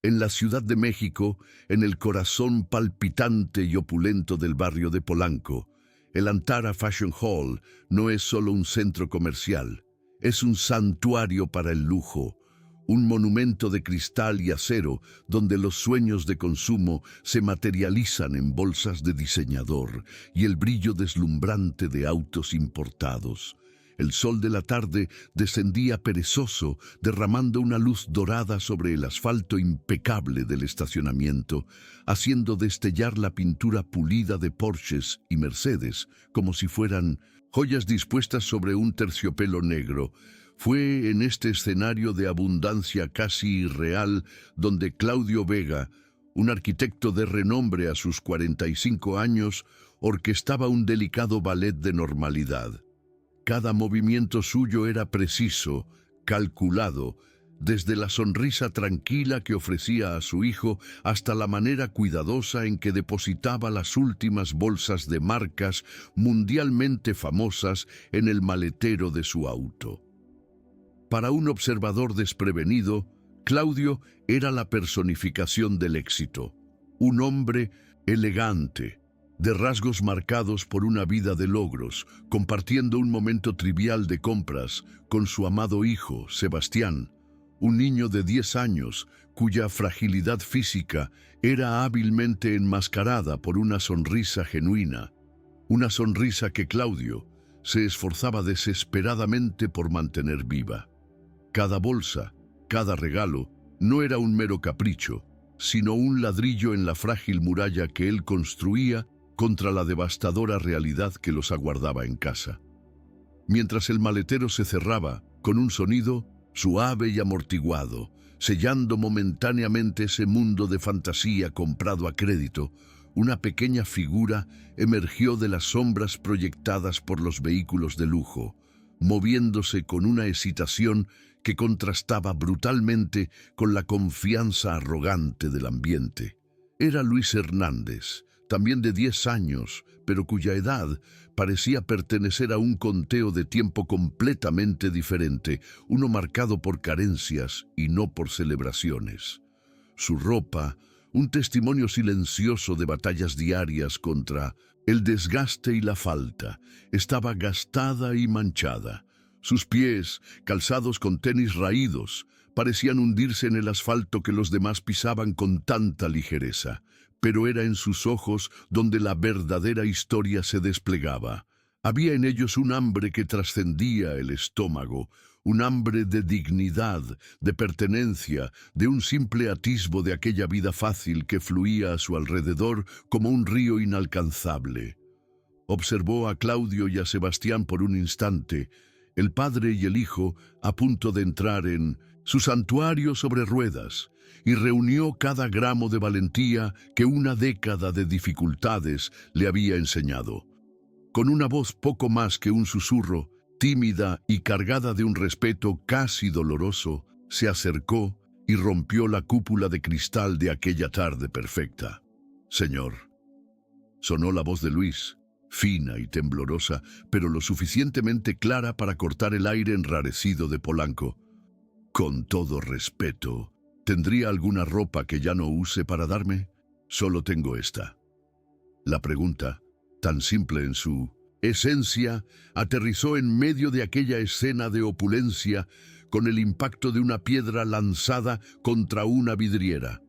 En la Ciudad de México, en el corazón palpitante y opulento del barrio de Polanco, el Antara Fashion Hall no es solo un centro comercial, es un santuario para el lujo, un monumento de cristal y acero donde los sueños de consumo se materializan en bolsas de diseñador y el brillo deslumbrante de autos importados. El sol de la tarde descendía perezoso, derramando una luz dorada sobre el asfalto impecable del estacionamiento, haciendo destellar la pintura pulida de Porsches y Mercedes, como si fueran joyas dispuestas sobre un terciopelo negro. Fue en este escenario de abundancia casi irreal donde Claudio Vega, un arquitecto de renombre a sus 45 años, orquestaba un delicado ballet de normalidad. Cada movimiento suyo era preciso, calculado, desde la sonrisa tranquila que ofrecía a su hijo hasta la manera cuidadosa en que depositaba las últimas bolsas de marcas mundialmente famosas en el maletero de su auto. Para un observador desprevenido, Claudio era la personificación del éxito, un hombre elegante, de rasgos marcados por una vida de logros, compartiendo un momento trivial de compras con su amado hijo, Sebastián, un niño de 10 años cuya fragilidad física era hábilmente enmascarada por una sonrisa genuina, una sonrisa que Claudio se esforzaba desesperadamente por mantener viva. Cada bolsa, cada regalo, no era un mero capricho, sino un ladrillo en la frágil muralla que él construía contra la devastadora realidad que los aguardaba en casa. Mientras el maletero se cerraba, con un sonido suave y amortiguado, sellando momentáneamente ese mundo de fantasía comprado a crédito, una pequeña figura emergió de las sombras proyectadas por los vehículos de lujo, moviéndose con una excitación que contrastaba brutalmente con la confianza arrogante del ambiente. Era Luis Hernández, también de 10 años, pero cuya edad parecía pertenecer a un conteo de tiempo completamente diferente, uno marcado por carencias y no por celebraciones. Su ropa, un testimonio silencioso de batallas diarias contra el desgaste y la falta, estaba gastada y manchada. Sus pies, calzados con tenis raídos, parecían hundirse en el asfalto que los demás pisaban con tanta ligereza. Pero era en sus ojos donde la verdadera historia se desplegaba. Había en ellos un hambre que trascendía el estómago, un hambre de dignidad, de pertenencia, de un simple atisbo de aquella vida fácil que fluía a su alrededor como un río inalcanzable. Observó a Claudio y a Sebastián por un instante, el padre y el hijo a punto de entrar en su santuario sobre ruedas, y reunió cada gramo de valentía que una década de dificultades le había enseñado. Con una voz poco más que un susurro, tímida y cargada de un respeto casi doloroso, se acercó y rompió la cúpula de cristal de aquella tarde perfecta. «Señor», sonó la voz de Luis, fina y temblorosa, pero lo suficientemente clara para cortar el aire enrarecido de Polanco. «Con todo respeto, ¿tendría alguna ropa que ya no use para darme? Solo tengo esta». La pregunta, tan simple en su esencia, aterrizó en medio de aquella escena de opulencia con el impacto de una piedra lanzada contra una vidriera.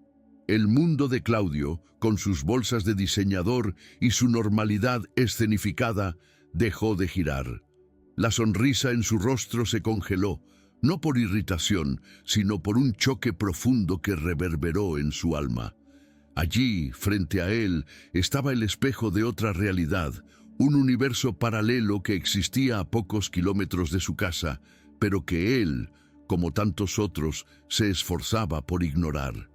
El mundo de Claudio, con sus bolsas de diseñador y su normalidad escenificada, dejó de girar. La sonrisa en su rostro se congeló, no por irritación, sino por un choque profundo que reverberó en su alma. Allí, frente a él, estaba el espejo de otra realidad, un universo paralelo que existía a pocos kilómetros de su casa, pero que él, como tantos otros, se esforzaba por ignorar.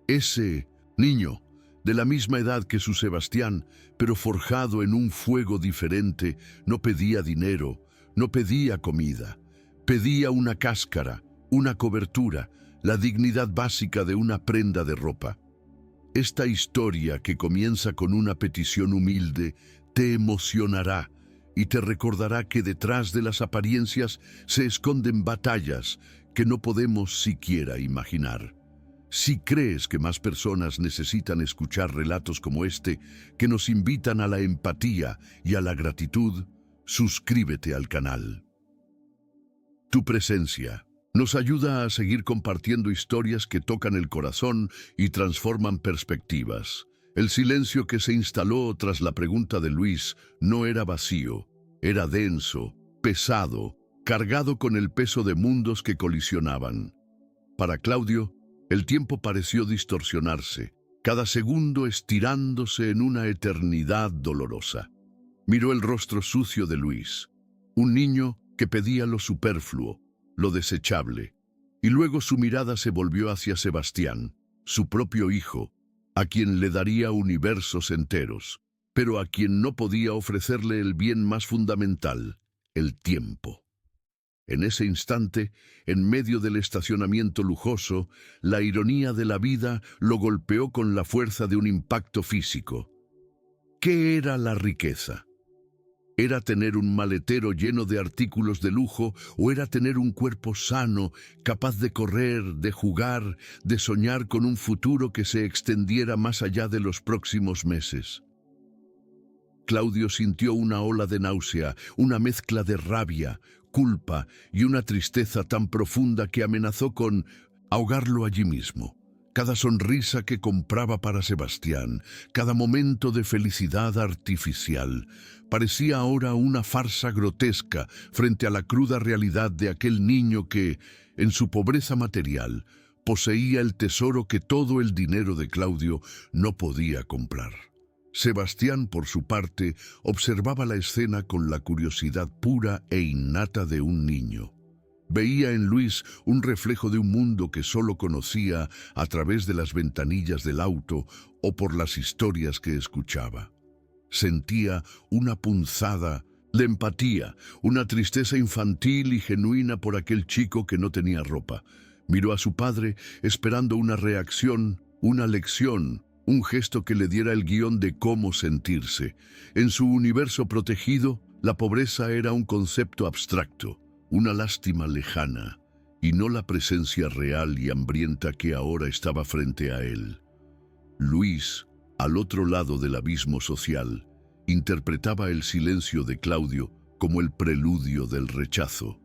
Ese niño, de la misma edad que su Sebastián, pero forjado en un fuego diferente, no pedía dinero, no pedía comida. Pedía una cáscara, una cobertura, la dignidad básica de una prenda de ropa. Esta historia, que comienza con una petición humilde, te emocionará y te recordará que detrás de las apariencias se esconden batallas que no podemos siquiera imaginar. Si crees que más personas necesitan escuchar relatos como este, que nos invitan a la empatía y a la gratitud, suscríbete al canal. Tu presencia nos ayuda a seguir compartiendo historias que tocan el corazón y transforman perspectivas. El silencio que se instaló tras la pregunta de Luis no era vacío, era denso, pesado, cargado con el peso de mundos que colisionaban. Para Claudio, el tiempo pareció distorsionarse, cada segundo estirándose en una eternidad dolorosa. Miró el rostro sucio de Luis, un niño que pedía lo superfluo, lo desechable, y luego su mirada se volvió hacia Sebastián, su propio hijo, a quien le daría universos enteros, pero a quien no podía ofrecerle el bien más fundamental, el tiempo. En ese instante, en medio del estacionamiento lujoso, la ironía de la vida lo golpeó con la fuerza de un impacto físico. ¿Qué era la riqueza? ¿Era tener un maletero lleno de artículos de lujo o era tener un cuerpo sano, capaz de correr, de jugar, de soñar con un futuro que se extendiera más allá de los próximos meses? Claudio sintió una ola de náusea, una mezcla de rabia, culpa y una tristeza tan profunda que amenazó con ahogarlo allí mismo. Cada sonrisa que compraba para Sebastián, cada momento de felicidad artificial, parecía ahora una farsa grotesca frente a la cruda realidad de aquel niño que, en su pobreza material, poseía el tesoro que todo el dinero de Claudio no podía comprar. Sebastián, por su parte, observaba la escena con la curiosidad pura e innata de un niño. Veía en Luis un reflejo de un mundo que solo conocía a través de las ventanillas del auto o por las historias que escuchaba. Sentía una punzada de empatía, una tristeza infantil y genuina por aquel chico que no tenía ropa. Miró a su padre esperando una reacción, una lección, un gesto que le diera el guión de cómo sentirse. En su universo protegido, la pobreza era un concepto abstracto, una lástima lejana, y no la presencia real y hambrienta que ahora estaba frente a él. Luis, al otro lado del abismo social, interpretaba el silencio de Claudio como el preludio del rechazo.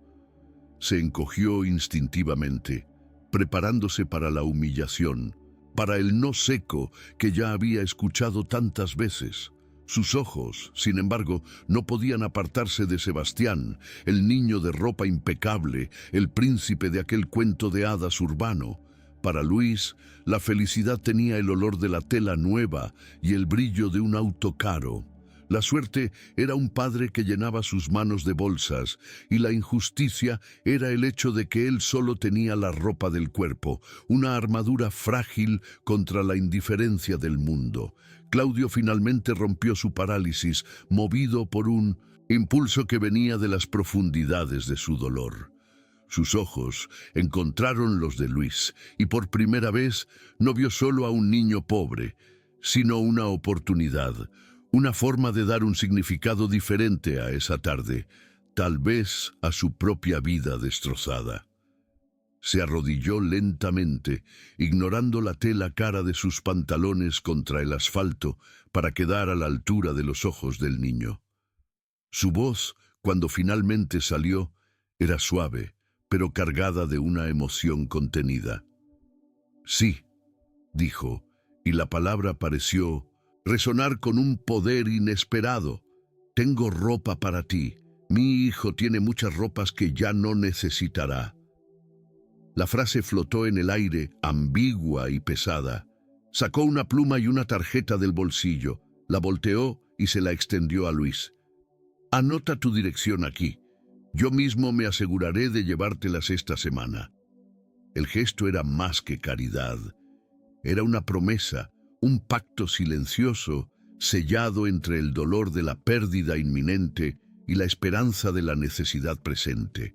Se encogió instintivamente, preparándose para la humillación, para el no seco que ya había escuchado tantas veces. Sus ojos, sin embargo, no podían apartarse de Sebastián, el niño de ropa impecable, el príncipe de aquel cuento de hadas urbano. Para Luis, la felicidad tenía el olor de la tela nueva y el brillo de un auto caro. La suerte era un padre que llenaba sus manos de bolsas, y la injusticia era el hecho de que él solo tenía la ropa del cuerpo, una armadura frágil contra la indiferencia del mundo. Claudio finalmente rompió su parálisis, movido por un impulso que venía de las profundidades de su dolor. Sus ojos encontraron los de Luis, y por primera vez no vio solo a un niño pobre, sino una oportunidad, una forma de dar un significado diferente a esa tarde, tal vez a su propia vida destrozada. Se arrodilló lentamente, ignorando la tela cara de sus pantalones contra el asfalto para quedar a la altura de los ojos del niño. Su voz, cuando finalmente salió, era suave, pero cargada de una emoción contenida. «Sí», dijo, y la palabra pareció resonar con un poder inesperado. «Tengo ropa para ti. Mi hijo tiene muchas ropas que ya no necesitará». La frase flotó en el aire, ambigua y pesada. Sacó una pluma y una tarjeta del bolsillo, la volteó y se la extendió a Luis. «Anota tu dirección aquí. Yo mismo me aseguraré de llevártelas esta semana». El gesto era más que caridad. Era una promesa, un pacto silencioso, sellado entre el dolor de la pérdida inminente y la esperanza de la necesidad presente.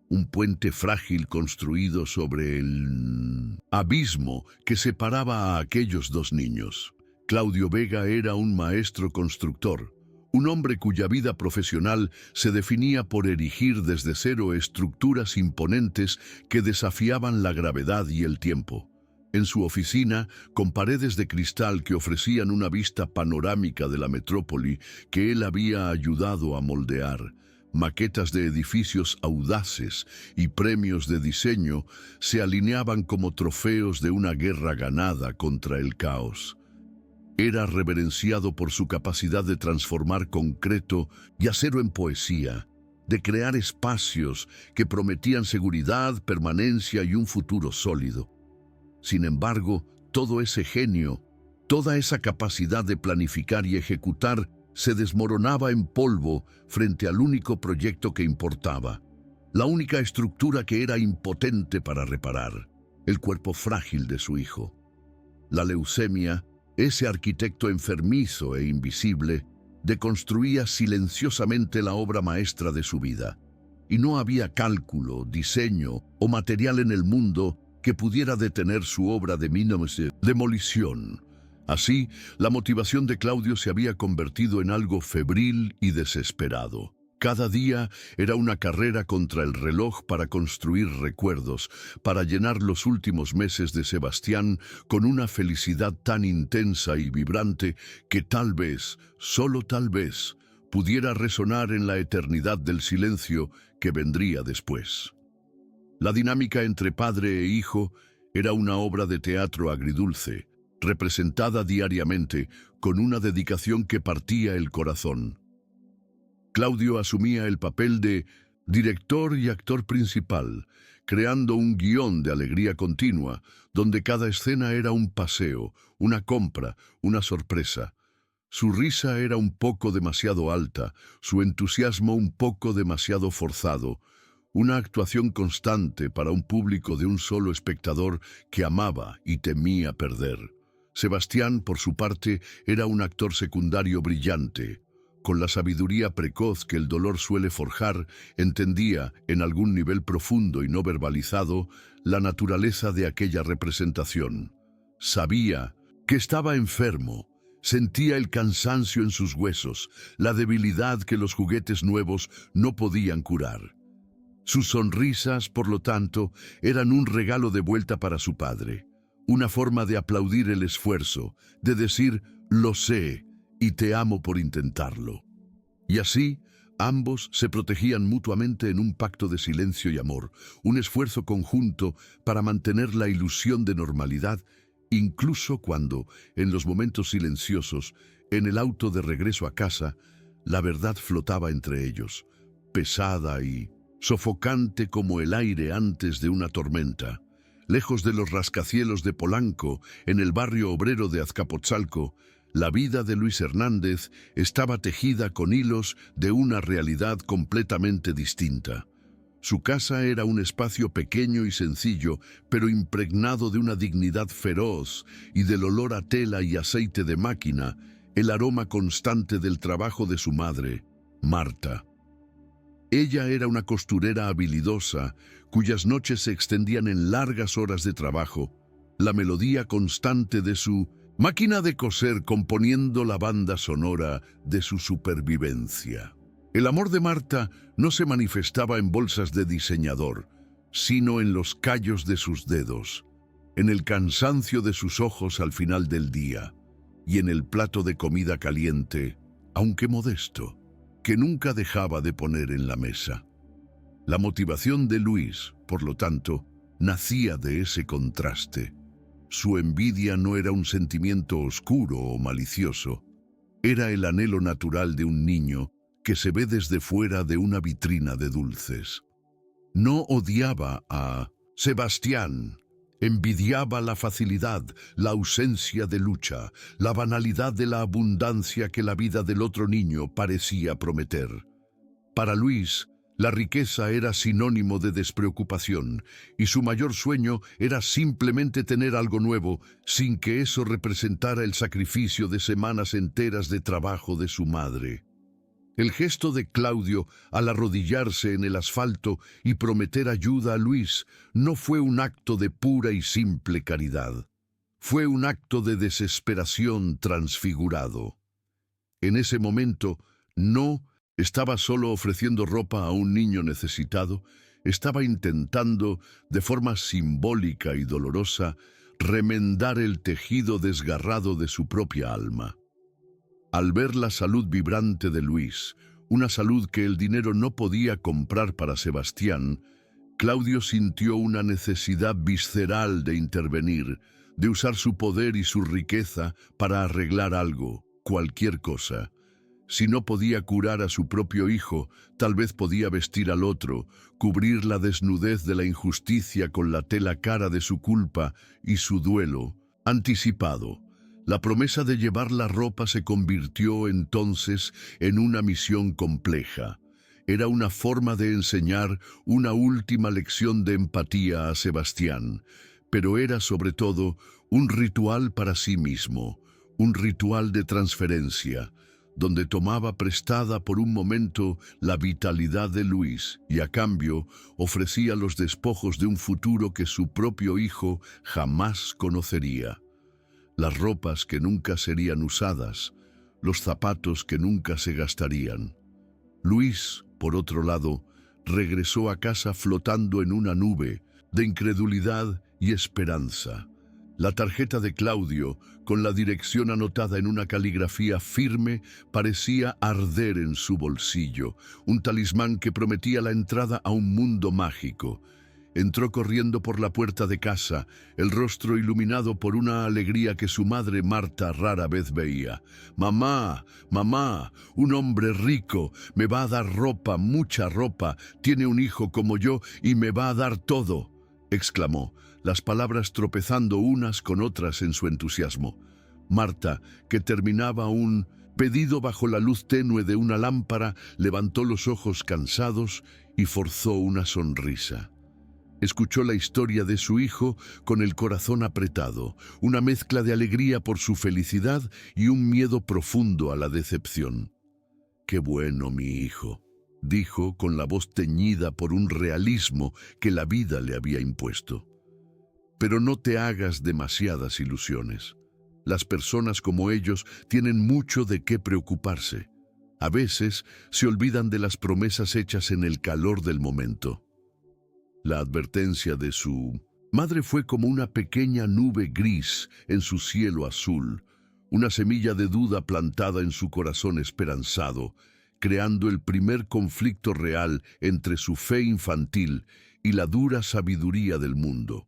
Un puente frágil construido sobre el abismo que separaba a aquellos dos niños. Claudio Vega era un maestro constructor, un hombre cuya vida profesional se definía por erigir desde cero estructuras imponentes que desafiaban la gravedad y el tiempo. En su oficina, con paredes de cristal que ofrecían una vista panorámica de la metrópoli que él había ayudado a moldear, maquetas de edificios audaces y premios de diseño se alineaban como trofeos de una guerra ganada contra el caos. Era reverenciado por su capacidad de transformar concreto y acero en poesía, de crear espacios que prometían seguridad, permanencia y un futuro sólido. Sin embargo, todo ese genio, toda esa capacidad de planificar y ejecutar se desmoronaba en polvo frente al único proyecto que importaba, la única estructura que era impotente para reparar, el cuerpo frágil de su hijo. La leucemia, ese arquitecto enfermizo e invisible, deconstruía silenciosamente la obra maestra de su vida, y no había cálculo, diseño o material en el mundo que pudiera detener su obra de demolición. Así, la motivación de Claudio se había convertido en algo febril y desesperado. Cada día era una carrera contra el reloj para construir recuerdos, para llenar los últimos meses de Sebastián con una felicidad tan intensa y vibrante que tal vez, solo tal vez, pudiera resonar en la eternidad del silencio que vendría después. La dinámica entre padre e hijo era una obra de teatro agridulce, representada diariamente con una dedicación que partía el corazón. Claudio asumía el papel de director y actor principal, creando un guión de alegría continua, donde cada escena era un paseo, una compra, una sorpresa. Su risa era un poco demasiado alta, su entusiasmo un poco demasiado forzado, una actuación constante para un público de un solo espectador que amaba y temía perder. Sebastián, por su parte, era un actor secundario brillante. Con la sabiduría precoz que el dolor suele forjar, entendía, en algún nivel profundo y no verbalizado, la naturaleza de aquella representación. Sabía que estaba enfermo, sentía el cansancio en sus huesos, la debilidad que los juguetes nuevos no podían curar. Sus sonrisas, por lo tanto, eran un regalo de vuelta para su padre, una forma de aplaudir el esfuerzo, de decir, lo sé y te amo por intentarlo. Y así, ambos se protegían mutuamente en un pacto de silencio y amor, un esfuerzo conjunto para mantener la ilusión de normalidad, incluso cuando, en los momentos silenciosos, en el auto de regreso a casa, la verdad flotaba entre ellos, pesada y sofocante como el aire antes de una tormenta. Lejos de los rascacielos de Polanco, en el barrio obrero de Azcapotzalco, la vida de Luis Hernández estaba tejida con hilos de una realidad completamente distinta. Su casa era un espacio pequeño y sencillo, pero impregnado de una dignidad feroz y del olor a tela y aceite de máquina, el aroma constante del trabajo de su madre, Marta. Ella era una costurera habilidosa, cuyas noches se extendían en largas horas de trabajo, la melodía constante de su máquina de coser componiendo la banda sonora de su supervivencia. El amor de Marta no se manifestaba en bolsas de diseñador, sino en los callos de sus dedos, en el cansancio de sus ojos al final del día y en el plato de comida caliente, aunque modesto, que nunca dejaba de poner en la mesa. La motivación de Luis, por lo tanto, nacía de ese contraste. Su envidia no era un sentimiento oscuro o malicioso, era el anhelo natural de un niño que se ve desde fuera de una vitrina de dulces. No odiaba a Sebastián, envidiaba la facilidad, la ausencia de lucha, la banalidad de la abundancia que la vida del otro niño parecía prometer. Para Luis, la riqueza era sinónimo de despreocupación, y su mayor sueño era simplemente tener algo nuevo, sin que eso representara el sacrificio de semanas enteras de trabajo de su madre. El gesto de Claudio al arrodillarse en el asfalto y prometer ayuda a Luis no fue un acto de pura y simple caridad. Fue un acto de desesperación transfigurado. En ese momento, no estaba solo ofreciendo ropa a un niño necesitado, estaba intentando, de forma simbólica y dolorosa, remendar el tejido desgarrado de su propia alma. Al ver la salud vibrante de Luis, una salud que el dinero no podía comprar para Sebastián, Claudio sintió una necesidad visceral de intervenir, de usar su poder y su riqueza para arreglar algo, cualquier cosa. Si no podía curar a su propio hijo, tal vez podía vestir al otro, cubrir la desnudez de la injusticia con la tela cara de su culpa y su duelo anticipado. La promesa de llevar la ropa se convirtió entonces en una misión compleja. Era una forma de enseñar una última lección de empatía a Sebastián, pero era sobre todo un ritual para sí mismo, un ritual de transferencia, donde tomaba prestada por un momento la vitalidad de Luis y a cambio ofrecía los despojos de un futuro que su propio hijo jamás conocería. Las ropas que nunca serían usadas, los zapatos que nunca se gastarían. Luis, por otro lado, regresó a casa flotando en una nube de incredulidad y esperanza. La tarjeta de Claudio, con la dirección anotada en una caligrafía firme, parecía arder en su bolsillo, un talismán que prometía la entrada a un mundo mágico. Entró corriendo por la puerta de casa, el rostro iluminado por una alegría que su madre Marta rara vez veía. «Mamá, mamá, un hombre rico, me va a dar ropa, mucha ropa, tiene un hijo como yo y me va a dar todo», exclamó, las palabras tropezando unas con otras en su entusiasmo. Marta, que terminaba un pedido bajo la luz tenue de una lámpara, levantó los ojos cansados y forzó una sonrisa. Escuchó la historia de su hijo con el corazón apretado, una mezcla de alegría por su felicidad y un miedo profundo a la decepción. «Qué bueno, mi hijo», dijo con la voz teñida por un realismo que la vida le había impuesto. «Pero no te hagas demasiadas ilusiones. Las personas como ellos tienen mucho de qué preocuparse. A veces se olvidan de las promesas hechas en el calor del momento». La advertencia de su madre fue como una pequeña nube gris en su cielo azul, una semilla de duda plantada en su corazón esperanzado, creando el primer conflicto real entre su fe infantil y la dura sabiduría del mundo.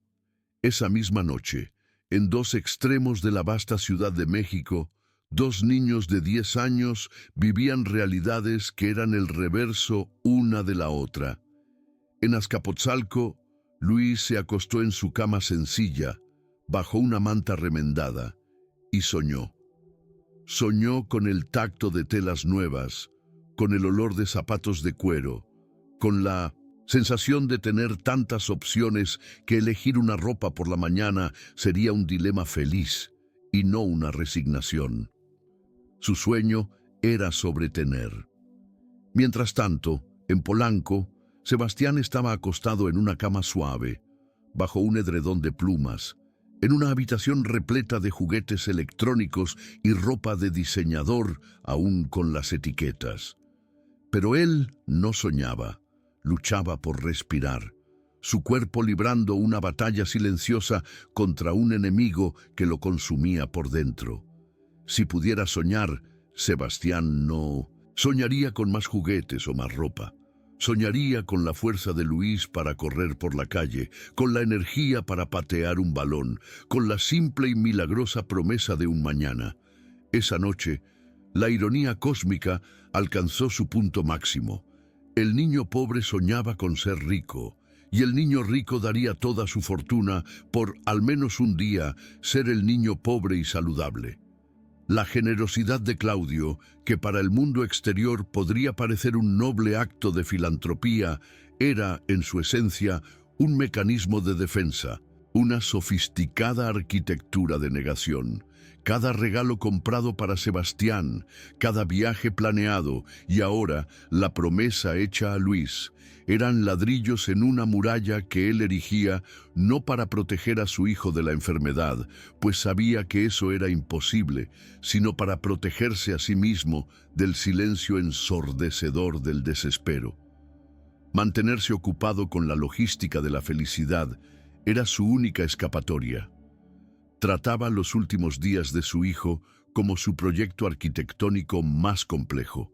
Esa misma noche, en dos extremos de la vasta Ciudad de México, dos niños de 10 años vivían realidades que eran el reverso una de la otra. En Azcapotzalco, Luis se acostó en su cama sencilla, bajo una manta remendada, y soñó. Soñó con el tacto de telas nuevas, con el olor de zapatos de cuero, con la sensación de tener tantas opciones que elegir una ropa por la mañana sería un dilema feliz y no una resignación. Su sueño era sobre tener. Mientras tanto, en Polanco, Sebastián estaba acostado en una cama suave, bajo un edredón de plumas, en una habitación repleta de juguetes electrónicos y ropa de diseñador, aún con las etiquetas. Pero él no soñaba, luchaba por respirar, su cuerpo librando una batalla silenciosa contra un enemigo que lo consumía por dentro. Si pudiera soñar, Sebastián no soñaría con más juguetes o más ropa. Soñaría con la fuerza de Luis para correr por la calle, con la energía para patear un balón, con la simple y milagrosa promesa de un mañana. Esa noche, la ironía cósmica alcanzó su punto máximo. El niño pobre soñaba con ser rico, y el niño rico daría toda su fortuna por, al menos un día, ser el niño pobre y saludable. La generosidad de Claudio, que para el mundo exterior podría parecer un noble acto de filantropía, era, en su esencia, un mecanismo de defensa, una sofisticada arquitectura de negación. Cada regalo comprado para Sebastián, cada viaje planeado y ahora la promesa hecha a Luis, eran ladrillos en una muralla que él erigía no para proteger a su hijo de la enfermedad, pues sabía que eso era imposible, sino para protegerse a sí mismo del silencio ensordecedor del desespero. Mantenerse ocupado con la logística de la felicidad era su única escapatoria. Trataba los últimos días de su hijo como su proyecto arquitectónico más complejo.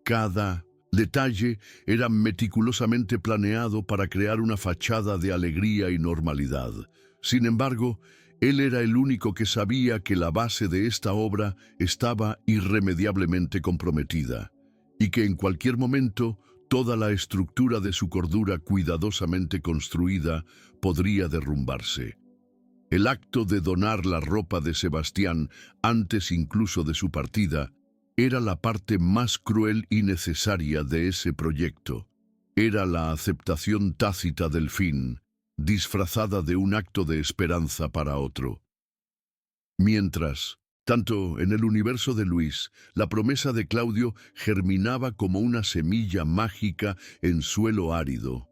Cada detalle era meticulosamente planeado para crear una fachada de alegría y normalidad. Sin embargo, él era el único que sabía que la base de esta obra estaba irremediablemente comprometida y que en cualquier momento toda la estructura de su cordura cuidadosamente construida podría derrumbarse. El acto de donar la ropa de Sebastián, antes incluso de su partida, era la parte más cruel y necesaria de ese proyecto. Era la aceptación tácita del fin, disfrazada de un acto de esperanza para otro. Mientras, tanto en el universo de Luis, la promesa de Claudio germinaba como una semilla mágica en suelo árido.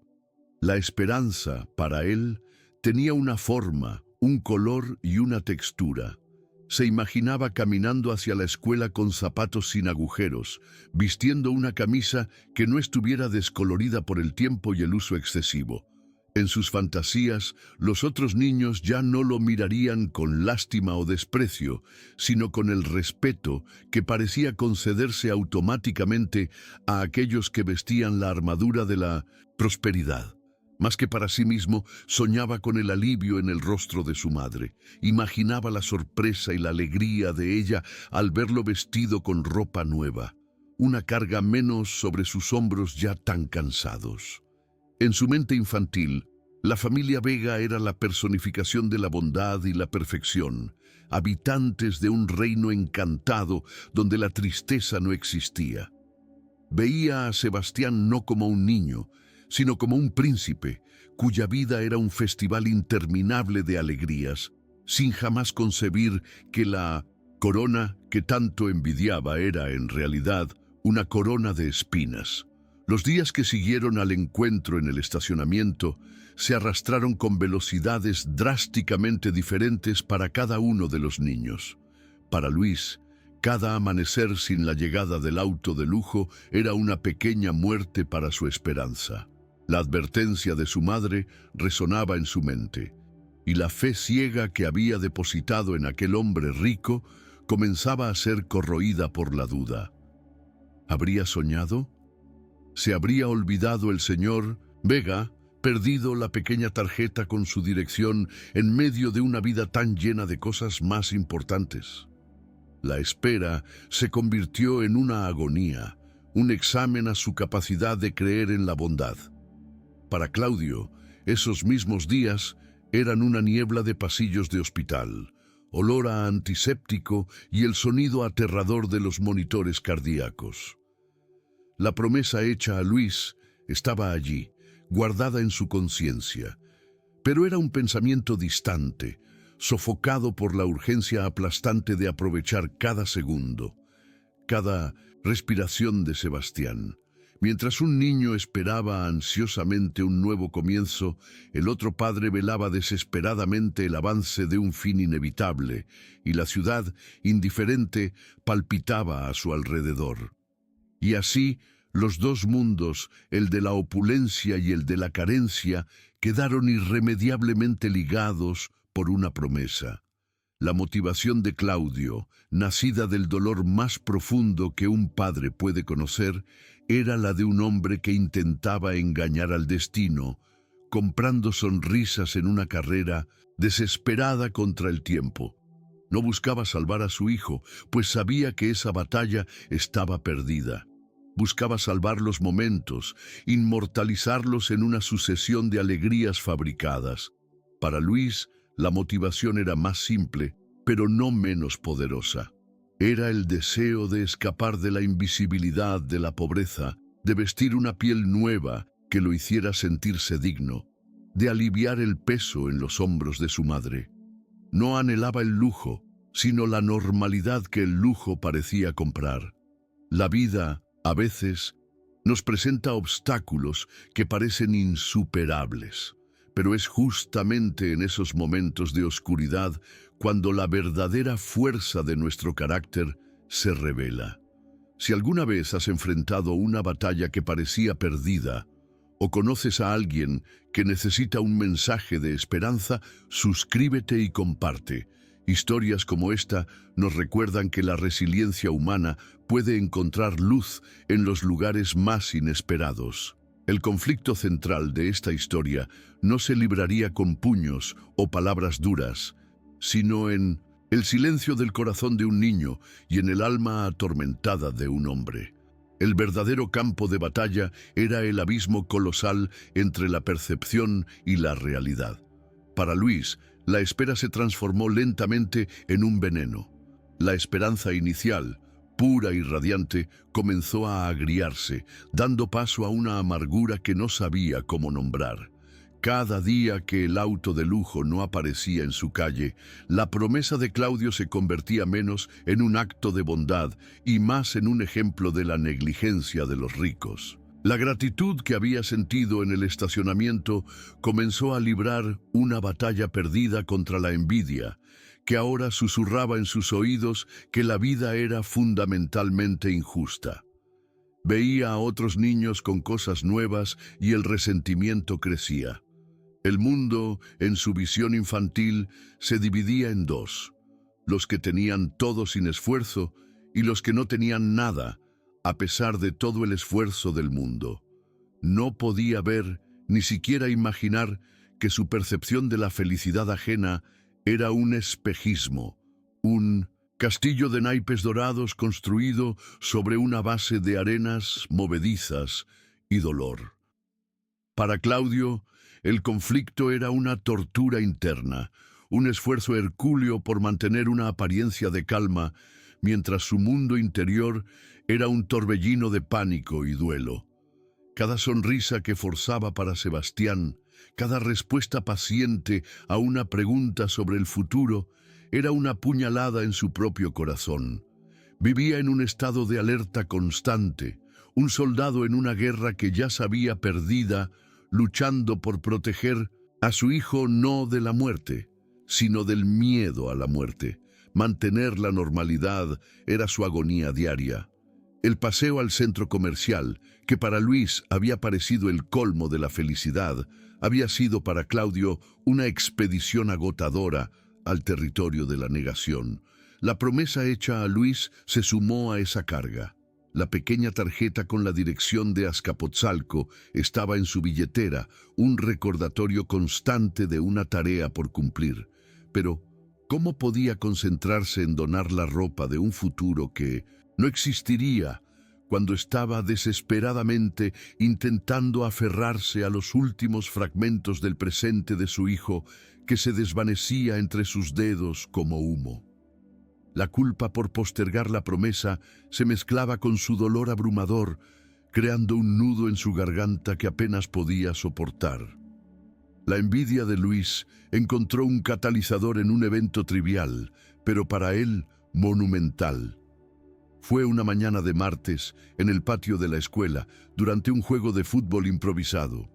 La esperanza, para él, tenía una forma, un color y una textura. Se imaginaba caminando hacia la escuela con zapatos sin agujeros, vistiendo una camisa que no estuviera descolorida por el tiempo y el uso excesivo. En sus fantasías, los otros niños ya no lo mirarían con lástima o desprecio, sino con el respeto que parecía concederse automáticamente a aquellos que vestían la armadura de la prosperidad. Más que para sí mismo, soñaba con el alivio en el rostro de su madre. Imaginaba la sorpresa y la alegría de ella al verlo vestido con ropa nueva, una carga menos sobre sus hombros ya tan cansados. En su mente infantil, la familia Vega era la personificación de la bondad y la perfección, habitantes de un reino encantado donde la tristeza no existía. Veía a Sebastián no como un niño, sino como un príncipe, cuya vida era un festival interminable de alegrías, sin jamás concebir que la corona que tanto envidiaba era, en realidad, una corona de espinas. Los días que siguieron al encuentro en el estacionamiento se arrastraron con velocidades drásticamente diferentes para cada uno de los niños. Para Luis, cada amanecer sin la llegada del auto de lujo era una pequeña muerte para su esperanza. La advertencia de su madre resonaba en su mente, y la fe ciega que había depositado en aquel hombre rico comenzaba a ser corroída por la duda. ¿Habría soñado? ¿Se habría olvidado el señor Vega, perdido la pequeña tarjeta con su dirección en medio de una vida tan llena de cosas más importantes? La espera se convirtió en una agonía, un examen a su capacidad de creer en la bondad. Para Claudio, esos mismos días eran una niebla de pasillos de hospital, olor a antiséptico y el sonido aterrador de los monitores cardíacos. La promesa hecha a Luis estaba allí, guardada en su conciencia, pero era un pensamiento distante, sofocado por la urgencia aplastante de aprovechar cada segundo, cada respiración de Sebastián. Mientras un niño esperaba ansiosamente un nuevo comienzo, el otro padre velaba desesperadamente el avance de un fin inevitable, y la ciudad, indiferente, palpitaba a su alrededor. Y así, los dos mundos, el de la opulencia y el de la carencia, quedaron irremediablemente ligados por una promesa. La motivación de Claudio, nacida del dolor más profundo que un padre puede conocer, era la de un hombre que intentaba engañar al destino, comprando sonrisas en una carrera desesperada contra el tiempo. No buscaba salvar a su hijo, pues sabía que esa batalla estaba perdida. Buscaba salvar los momentos, inmortalizarlos en una sucesión de alegrías fabricadas. Para Luis, la motivación era más simple, pero no menos poderosa. Era el deseo de escapar de la invisibilidad de la pobreza, de vestir una piel nueva que lo hiciera sentirse digno, de aliviar el peso en los hombros de su madre. No anhelaba el lujo, sino la normalidad que el lujo parecía comprar. La vida, a veces, nos presenta obstáculos que parecen insuperables. Pero es justamente en esos momentos de oscuridad cuando la verdadera fuerza de nuestro carácter se revela. Si alguna vez has enfrentado una batalla que parecía perdida, o conoces a alguien que necesita un mensaje de esperanza, suscríbete y comparte. Historias como esta nos recuerdan que la resiliencia humana puede encontrar luz en los lugares más inesperados. El conflicto central de esta historia no se libraría con puños o palabras duras, sino en el silencio del corazón de un niño y en el alma atormentada de un hombre. El verdadero campo de batalla era el abismo colosal entre la percepción y la realidad. Para Luis, la espera se transformó lentamente en un veneno. La esperanza inicial, pura y radiante, comenzó a agriarse, dando paso a una amargura que no sabía cómo nombrar. Cada día que el auto de lujo no aparecía en su calle, la promesa de Claudio se convertía menos en un acto de bondad y más en un ejemplo de la negligencia de los ricos. La gratitud que había sentido en el estacionamiento comenzó a librar una batalla perdida contra la envidia, que ahora susurraba en sus oídos que la vida era fundamentalmente injusta. Veía a otros niños con cosas nuevas y el resentimiento crecía. El mundo, en su visión infantil, se dividía en dos: los que tenían todo sin esfuerzo y los que no tenían nada, a pesar de todo el esfuerzo del mundo. No podía ver, ni siquiera imaginar, que su percepción de la felicidad ajena era un espejismo, un castillo de naipes dorados construido sobre una base de arenas movedizas y dolor. Para Claudio, el conflicto era una tortura interna, un esfuerzo hercúleo por mantener una apariencia de calma, mientras su mundo interior era un torbellino de pánico y duelo. Cada sonrisa que forzaba para Sebastián, cada respuesta paciente a una pregunta sobre el futuro, era una puñalada en su propio corazón. Vivía en un estado de alerta constante, un soldado en una guerra que ya sabía perdida, luchando por proteger a su hijo no de la muerte, sino del miedo a la muerte. Mantener la normalidad era su agonía diaria. El paseo al centro comercial, que para Luis había parecido el colmo de la felicidad, había sido para Claudio una expedición agotadora al territorio de la negación. La promesa hecha a Luis se sumó a esa carga. La pequeña tarjeta con la dirección de Azcapotzalco estaba en su billetera, un recordatorio constante de una tarea por cumplir. Pero, ¿cómo podía concentrarse en donar la ropa de un futuro que no existiría cuando estaba desesperadamente intentando aferrarse a los últimos fragmentos del presente de su hijo que se desvanecía entre sus dedos como humo? La culpa por postergar la promesa se mezclaba con su dolor abrumador, creando un nudo en su garganta que apenas podía soportar. La envidia de Luis encontró un catalizador en un evento trivial, pero para él monumental. Fue una mañana de martes, en el patio de la escuela, durante un juego de fútbol improvisado.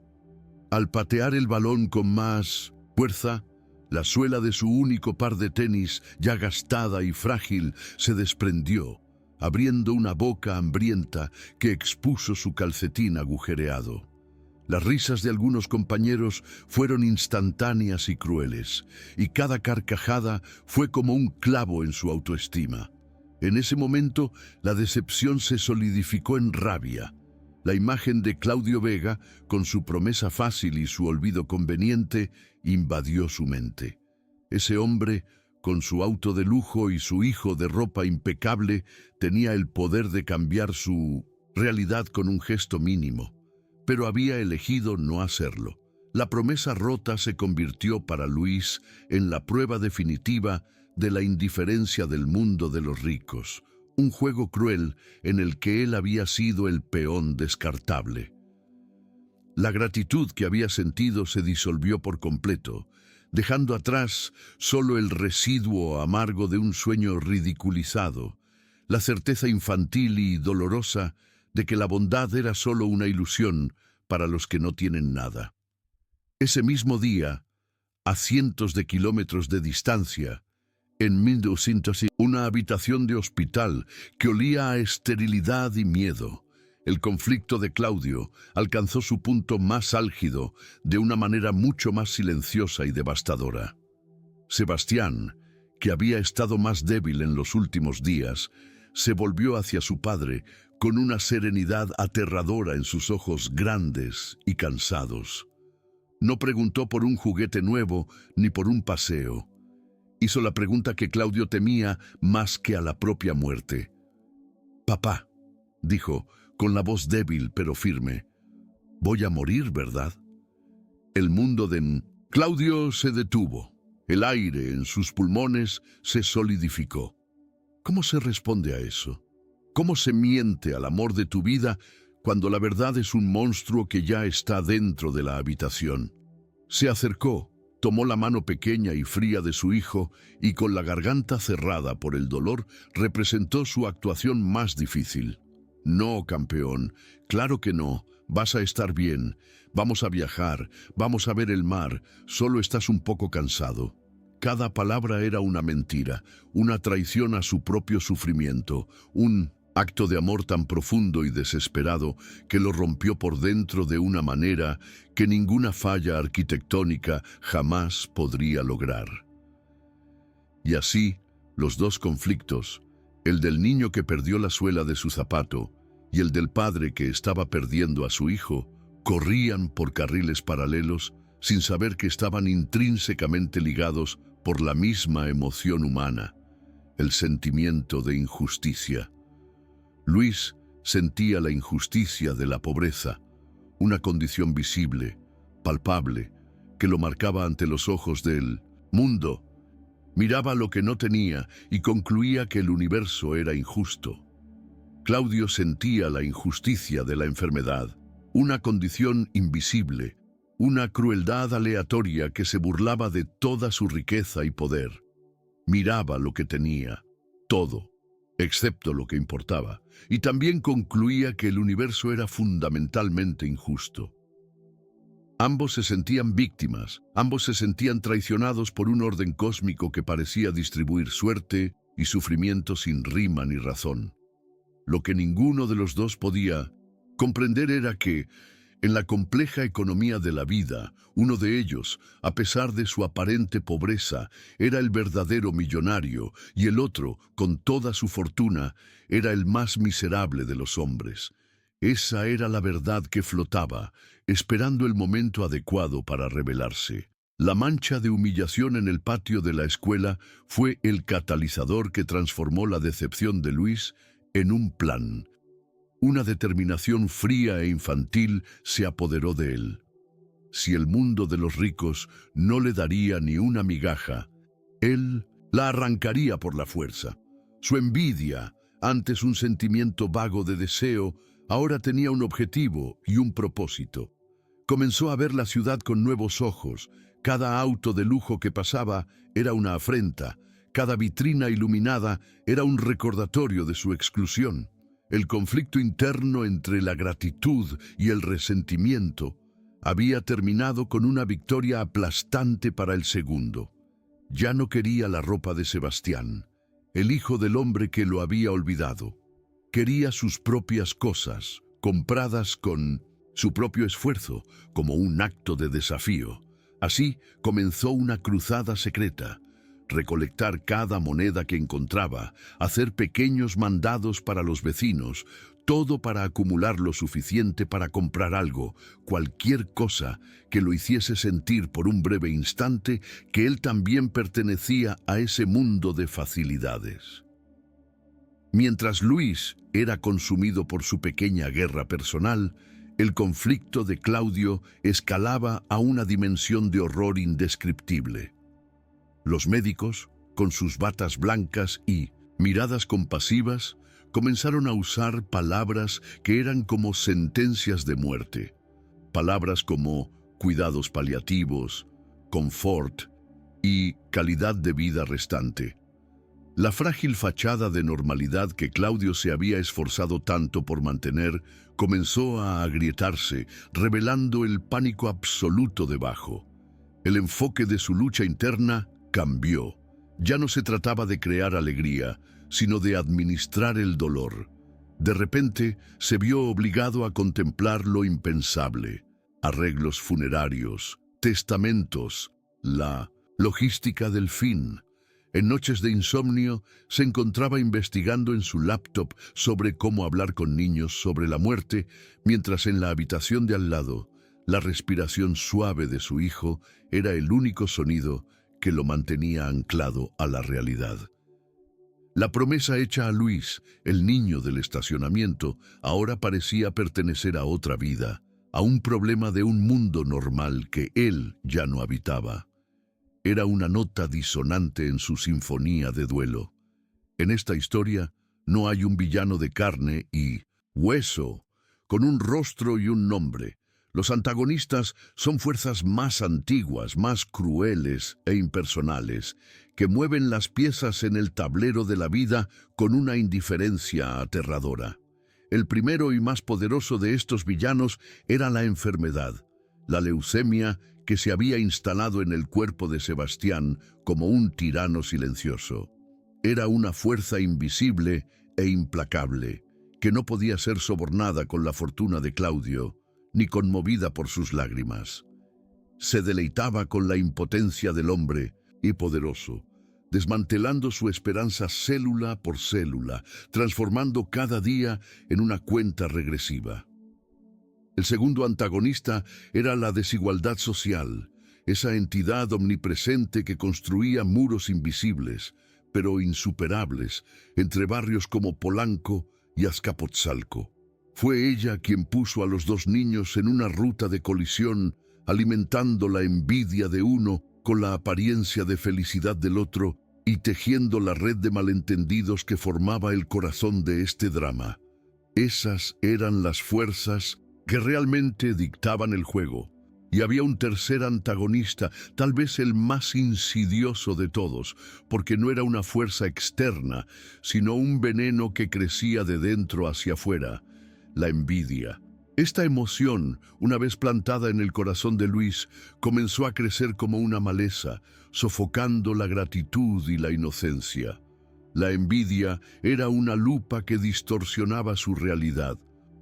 Al patear el balón con más fuerza, la suela de su único par de tenis, ya gastada y frágil, se desprendió, abriendo una boca hambrienta que expuso su calcetín agujereado. Las risas de algunos compañeros fueron instantáneas y crueles, y cada carcajada fue como un clavo en su autoestima. En ese momento, la decepción se solidificó en rabia. La imagen de Claudio Vega, con su promesa fácil y su olvido conveniente, invadió su mente. Ese hombre, con su auto de lujo y su hijo de ropa impecable, tenía el poder de cambiar su realidad con un gesto mínimo, pero había elegido no hacerlo. La promesa rota se convirtió para Luis en la prueba definitiva de la indiferencia del mundo de los ricos, un juego cruel en el que él había sido el peón descartable. La gratitud que había sentido se disolvió por completo, dejando atrás solo el residuo amargo de un sueño ridiculizado, la certeza infantil y dolorosa de que la bondad era solo una ilusión para los que no tienen nada. Ese mismo día, a cientos de kilómetros de distancia, en 1200, una habitación de hospital que olía a esterilidad y miedo, El conflicto de Claudio alcanzó su punto más álgido de una manera mucho más silenciosa y devastadora. Sebastián, que había estado más débil en los últimos días, se volvió hacia su padre con una serenidad aterradora en sus ojos grandes y cansados. No preguntó por un juguete nuevo ni por un paseo. Hizo la pregunta que Claudio temía más que a la propia muerte. «Papá», dijo, con la voz débil pero firme, «voy a morir, ¿verdad?». El mundo de Claudio se detuvo. El aire en sus pulmones se solidificó. ¿Cómo se responde a eso? ¿Cómo se miente al amor de tu vida cuando la verdad es un monstruo que ya está dentro de la habitación? Se acercó, tomó la mano pequeña y fría de su hijo y con la garganta cerrada por el dolor representó su actuación más difícil. «No, campeón, claro que no. Vas a estar bien. Vamos a viajar, vamos a ver el mar. Solo estás un poco cansado». Cada palabra era una mentira, una traición a su propio sufrimiento, un acto de amor tan profundo y desesperado que lo rompió por dentro de una manera que ninguna falla arquitectónica jamás podría lograr. Y así, los dos conflictos, el del niño que perdió la suela de su zapato y el del padre que estaba perdiendo a su hijo, corrían por carriles paralelos sin saber que estaban intrínsecamente ligados por la misma emoción humana, el sentimiento de injusticia. Luis sentía la injusticia de la pobreza, una condición visible, palpable, que lo marcaba ante los ojos del mundo. Miraba lo que no tenía y concluía que el universo era injusto. Claudio sentía la injusticia de la enfermedad, una condición invisible, una crueldad aleatoria que se burlaba de toda su riqueza y poder. Miraba lo que tenía, todo, excepto lo que importaba, y también concluía que el universo era fundamentalmente injusto. Ambos se sentían víctimas, ambos se sentían traicionados por un orden cósmico que parecía distribuir suerte y sufrimiento sin rima ni razón. Lo que ninguno de los dos podía comprender era que, en la compleja economía de la vida, uno de ellos, a pesar de su aparente pobreza, era el verdadero millonario y el otro, con toda su fortuna, era el más miserable de los hombres. Esa era la verdad que flotaba, esperando el momento adecuado para revelarse. La mancha de humillación en el patio de la escuela fue el catalizador que transformó la decepción de Luis en un plan. Una determinación fría e infantil se apoderó de él. Si el mundo de los ricos no le daría ni una migaja, él la arrancaría por la fuerza. Su envidia, antes un sentimiento vago de deseo, ahora tenía un objetivo y un propósito. Comenzó a ver la ciudad con nuevos ojos. Cada auto de lujo que pasaba era una afrenta. Cada vitrina iluminada era un recordatorio de su exclusión. El conflicto interno entre la gratitud y el resentimiento había terminado con una victoria aplastante para el segundo. Ya no quería la ropa de Sebastián, el hijo del hombre que lo había olvidado. Quería sus propias cosas, compradas con su propio esfuerzo, como un acto de desafío. Así comenzó una cruzada secreta. Recolectar cada moneda que encontraba, hacer pequeños mandados para los vecinos, todo para acumular lo suficiente para comprar algo, cualquier cosa que lo hiciese sentir por un breve instante que él también pertenecía a ese mundo de facilidades. Mientras Luis era consumido por su pequeña guerra personal, el conflicto de Claudio escalaba a una dimensión de horror indescriptible. Los médicos, con sus batas blancas y miradas compasivas, comenzaron a usar palabras que eran como sentencias de muerte. Palabras como cuidados paliativos, confort y calidad de vida restante. La frágil fachada de normalidad que Claudio se había esforzado tanto por mantener comenzó a agrietarse, revelando el pánico absoluto debajo. El enfoque de su lucha interna cambió. Ya no se trataba de crear alegría, sino de administrar el dolor, De repente se vio obligado a contemplar lo impensable: arreglos funerarios, testamentos, la logística del fin. En noches de insomnio se encontraba investigando en su laptop sobre cómo hablar con niños sobre la muerte, mientras en la habitación de al lado, la respiración suave de su hijo era el único sonido que lo mantenía anclado a la realidad. La promesa hecha a Luis, el niño del estacionamiento, ahora parecía pertenecer a otra vida, a un problema de un mundo normal que él ya no habitaba. Era una nota disonante en su sinfonía de duelo. En esta historia no hay un villano de carne y hueso, con un rostro y un nombre. Los antagonistas son fuerzas más antiguas, más crueles e impersonales, que mueven las piezas en el tablero de la vida con una indiferencia aterradora. El primero y más poderoso de estos villanos era la enfermedad, la leucemia, que se había instalado en el cuerpo de Sebastián como un tirano silencioso. Era una fuerza invisible e implacable, que no podía ser sobornada con la fortuna de Claudio, ni conmovida por sus lágrimas. Se deleitaba con la impotencia del hombre y poderoso, desmantelando su esperanza célula por célula, transformando cada día en una cuenta regresiva. El segundo antagonista era la desigualdad social, esa entidad omnipresente que construía muros invisibles, pero insuperables, entre barrios como Polanco y Azcapotzalco. Fue ella quien puso a los dos niños en una ruta de colisión, alimentando la envidia de uno con la apariencia de felicidad del otro y tejiendo la red de malentendidos que formaba el corazón de este drama. Esas eran las fuerzas que realmente dictaban el juego. Y había un tercer antagonista, tal vez el más insidioso de todos, porque no era una fuerza externa, sino un veneno que crecía de dentro hacia afuera: la envidia. Esta emoción, una vez plantada en el corazón de Luis, comenzó a crecer como una maleza, sofocando la gratitud y la inocencia. La envidia era una lupa que distorsionaba su realidad.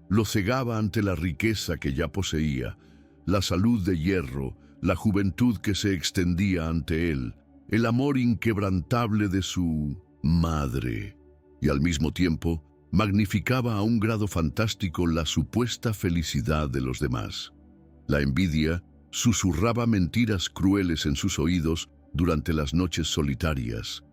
Lo cegaba ante la riqueza que ya poseía, la salud de hierro, la juventud que se extendía ante él, el amor inquebrantable de su madre, y al mismo tiempo magnificaba a un grado fantástico la supuesta felicidad de los demás. La envidia susurraba mentiras crueles en sus oídos durante las noches solitarias.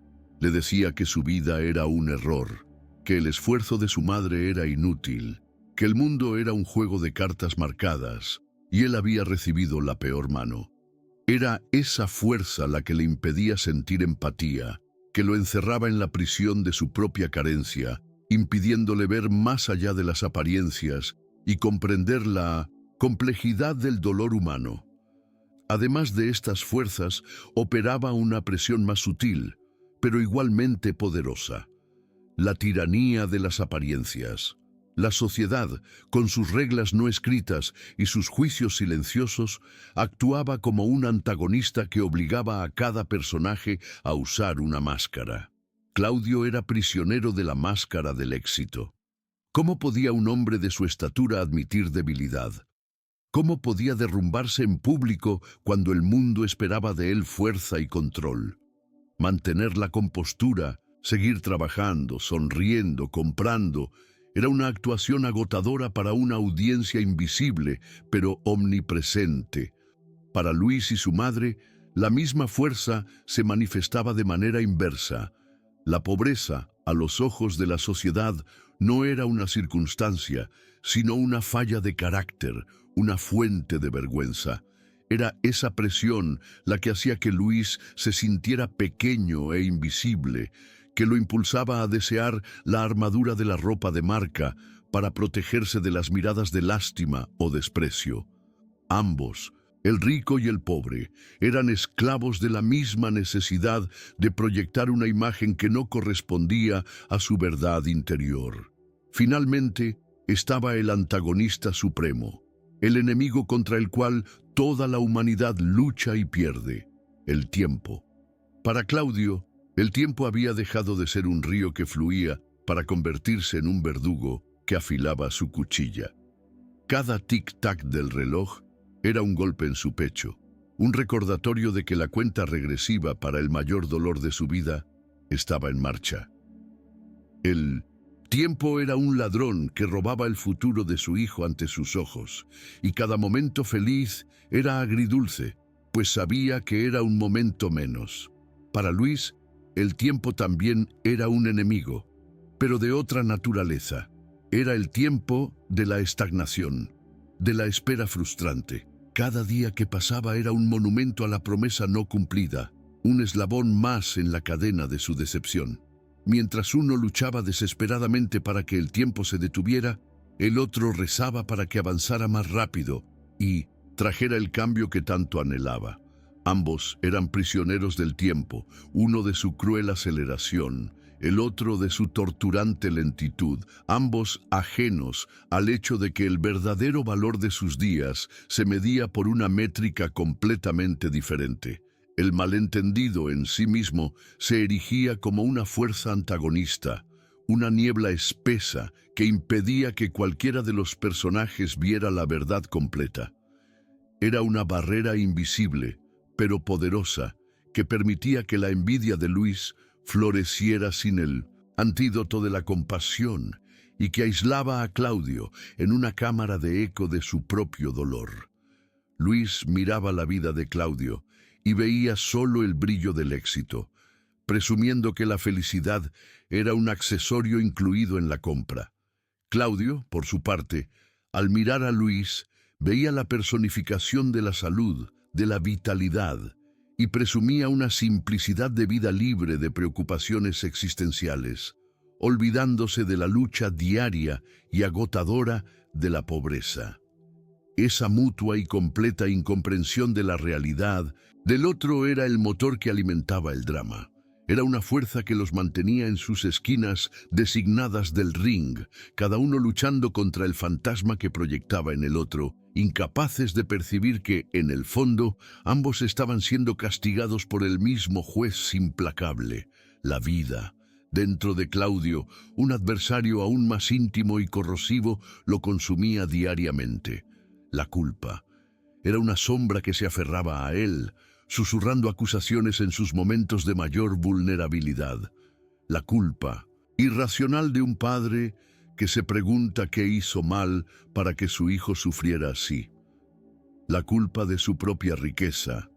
Le decía que su vida era un error, que el esfuerzo de su madre era inútil, que el mundo era un juego de cartas marcadas, y él había recibido la peor mano. Era esa fuerza la que le impedía sentir empatía, que lo encerraba en la prisión de su propia carencia, impidiéndole ver más allá de las apariencias y comprender la complejidad del dolor humano. Además de estas fuerzas, operaba una presión más sutil, pero igualmente poderosa: la tiranía de las apariencias. La sociedad, con sus reglas no escritas y sus juicios silenciosos, actuaba como un antagonista que obligaba a cada personaje a usar una máscara. Claudio era prisionero de la máscara del éxito. ¿Cómo podía un hombre de su estatura admitir debilidad? ¿Cómo podía derrumbarse en público cuando el mundo esperaba de él fuerza y control? Mantener la compostura, seguir trabajando, sonriendo, comprando, era una actuación agotadora para una audiencia invisible, pero omnipresente. Para Luis y su madre, la misma fuerza se manifestaba de manera inversa. La pobreza, a los ojos de la sociedad, no era una circunstancia, sino una falla de carácter, una fuente de vergüenza. Era esa presión la que hacía que Luis se sintiera pequeño e invisible, que lo impulsaba a desear la armadura de la ropa de marca para protegerse de las miradas de lástima o desprecio. Ambos, el rico y el pobre, eran esclavos de la misma necesidad de proyectar una imagen que no correspondía a su verdad interior. Finalmente, estaba el antagonista supremo, el enemigo contra el cual toda la humanidad lucha y pierde: el tiempo. Para Claudio, el tiempo había dejado de ser un río que fluía para convertirse en un verdugo que afilaba su cuchilla. Cada tic-tac del reloj era un golpe en su pecho, un recordatorio de que la cuenta regresiva para el mayor dolor de su vida estaba en marcha. El tiempo era un ladrón que robaba el futuro de su hijo ante sus ojos, y cada momento feliz era agridulce, pues sabía que era un momento menos. Para Luis, el tiempo también era un enemigo, pero de otra naturaleza. Era el tiempo de la estagnación, de la espera frustrante. Cada día que pasaba era un monumento a la promesa no cumplida, un eslabón más en la cadena de su decepción. Mientras uno luchaba desesperadamente para que el tiempo se detuviera, el otro rezaba para que avanzara más rápido y trajera el cambio que tanto anhelaba. Ambos eran prisioneros del tiempo, uno de su cruel aceleración, el otro de su torturante lentitud, ambos ajenos al hecho de que el verdadero valor de sus días se medía por una métrica completamente diferente. El malentendido en sí mismo se erigía como una fuerza antagonista, una niebla espesa que impedía que cualquiera de los personajes viera la verdad completa. Era una barrera invisible, pero poderosa, que permitía que la envidia de Luis floreciera sin el antídoto de la compasión y que aislaba a Claudio en una cámara de eco de su propio dolor. Luis miraba la vida de Claudio y veía solo el brillo del éxito, presumiendo que la felicidad era un accesorio incluido en la compra. Claudio, por su parte, al mirar a Luis, veía la personificación de la salud, de la vitalidad, y presumía una simplicidad de vida libre de preocupaciones existenciales, olvidándose de la lucha diaria y agotadora de la pobreza. Esa mutua y completa incomprensión de la realidad del otro era el motor que alimentaba el drama. Era una fuerza que los mantenía en sus esquinas designadas del ring, cada uno luchando contra el fantasma que proyectaba en el otro, incapaces de percibir que, en el fondo, ambos estaban siendo castigados por el mismo juez implacable, la vida. Dentro de Claudio, un adversario aún más íntimo y corrosivo lo consumía diariamente. La culpa. Era una sombra que se aferraba a él, susurrando acusaciones en sus momentos de mayor vulnerabilidad. La culpa irracional de un padre que se pregunta qué hizo mal para que su hijo sufriera así. La culpa de su propia riqueza,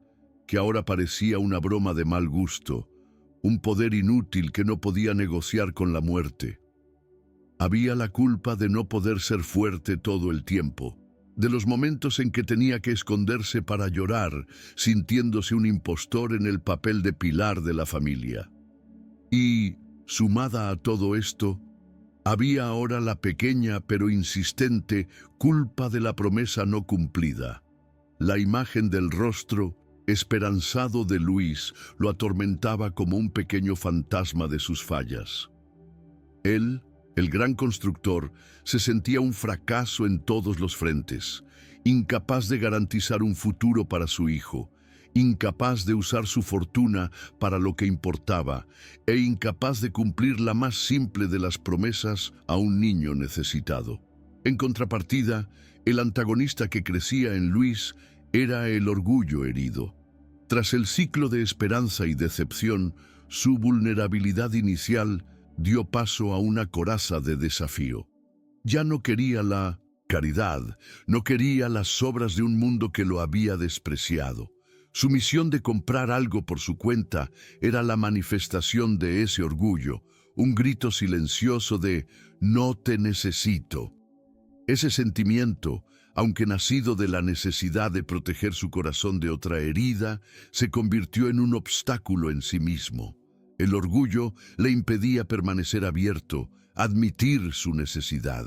que ahora parecía una broma de mal gusto, un poder inútil que no podía negociar con la muerte. Había la culpa de no poder ser fuerte todo el tiempo, de los momentos en que tenía que esconderse para llorar, sintiéndose un impostor en el papel de pilar de la familia. Y, sumada a todo esto, había ahora la pequeña pero insistente culpa de la promesa no cumplida. La imagen del rostro esperanzado de Luis lo atormentaba como un pequeño fantasma de sus fallas. Él, el gran constructor, se sentía un fracaso en todos los frentes, incapaz de garantizar un futuro para su hijo, incapaz de usar su fortuna para lo que importaba e incapaz de cumplir la más simple de las promesas a un niño necesitado. En contrapartida, el antagonista que crecía en Luis era el orgullo herido. Tras el ciclo de esperanza y decepción, su vulnerabilidad inicial dio paso a una coraza de desafío. Ya no quería la caridad, no quería las obras de un mundo que lo había despreciado. Su misión de comprar algo por su cuenta era la manifestación de ese orgullo, un grito silencioso de «no te necesito». Ese sentimiento, aunque nacido de la necesidad de proteger su corazón de otra herida, se convirtió en un obstáculo en sí mismo. El orgullo le impedía permanecer abierto, admitir su necesidad.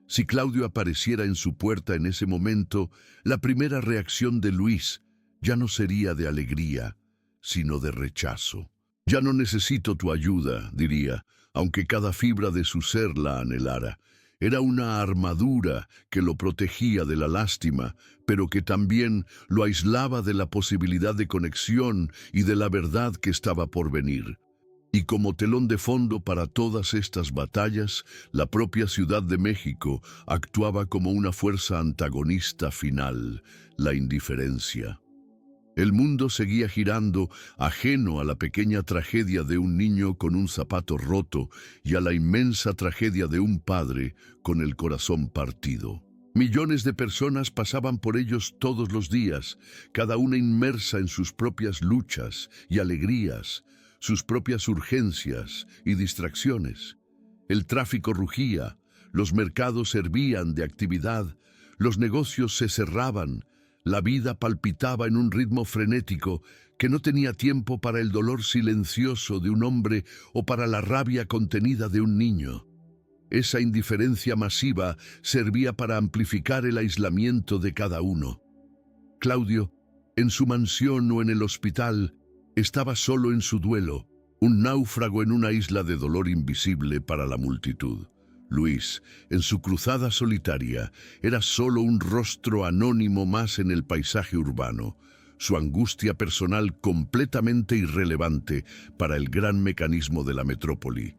Si Claudio apareciera en su puerta en ese momento, la primera reacción de Luis ya no sería de alegría, sino de rechazo. «Ya no necesito tu ayuda», diría, aunque cada fibra de su ser la anhelara. Era una armadura que lo protegía de la lástima, pero que también lo aislaba de la posibilidad de conexión y de la verdad que estaba por venir. Y como telón de fondo para todas estas batallas, la propia Ciudad de México actuaba como una fuerza antagonista final, la indiferencia. El mundo seguía girando, ajeno a la pequeña tragedia de un niño con un zapato roto y a la inmensa tragedia de un padre con el corazón partido. Millones de personas pasaban por ellos todos los días, cada una inmersa en sus propias luchas y alegrías, sus propias urgencias y distracciones. El tráfico rugía, los mercados hervían de actividad, los negocios se cerraban, la vida palpitaba en un ritmo frenético que no tenía tiempo para el dolor silencioso de un hombre o para la rabia contenida de un niño. Esa indiferencia masiva servía para amplificar el aislamiento de cada uno. Claudio, en su mansión o en el hospital, estaba solo en su duelo, un náufrago en una isla de dolor invisible para la multitud. Luis, en su cruzada solitaria, era solo un rostro anónimo más en el paisaje urbano, su angustia personal completamente irrelevante para el gran mecanismo de la metrópoli.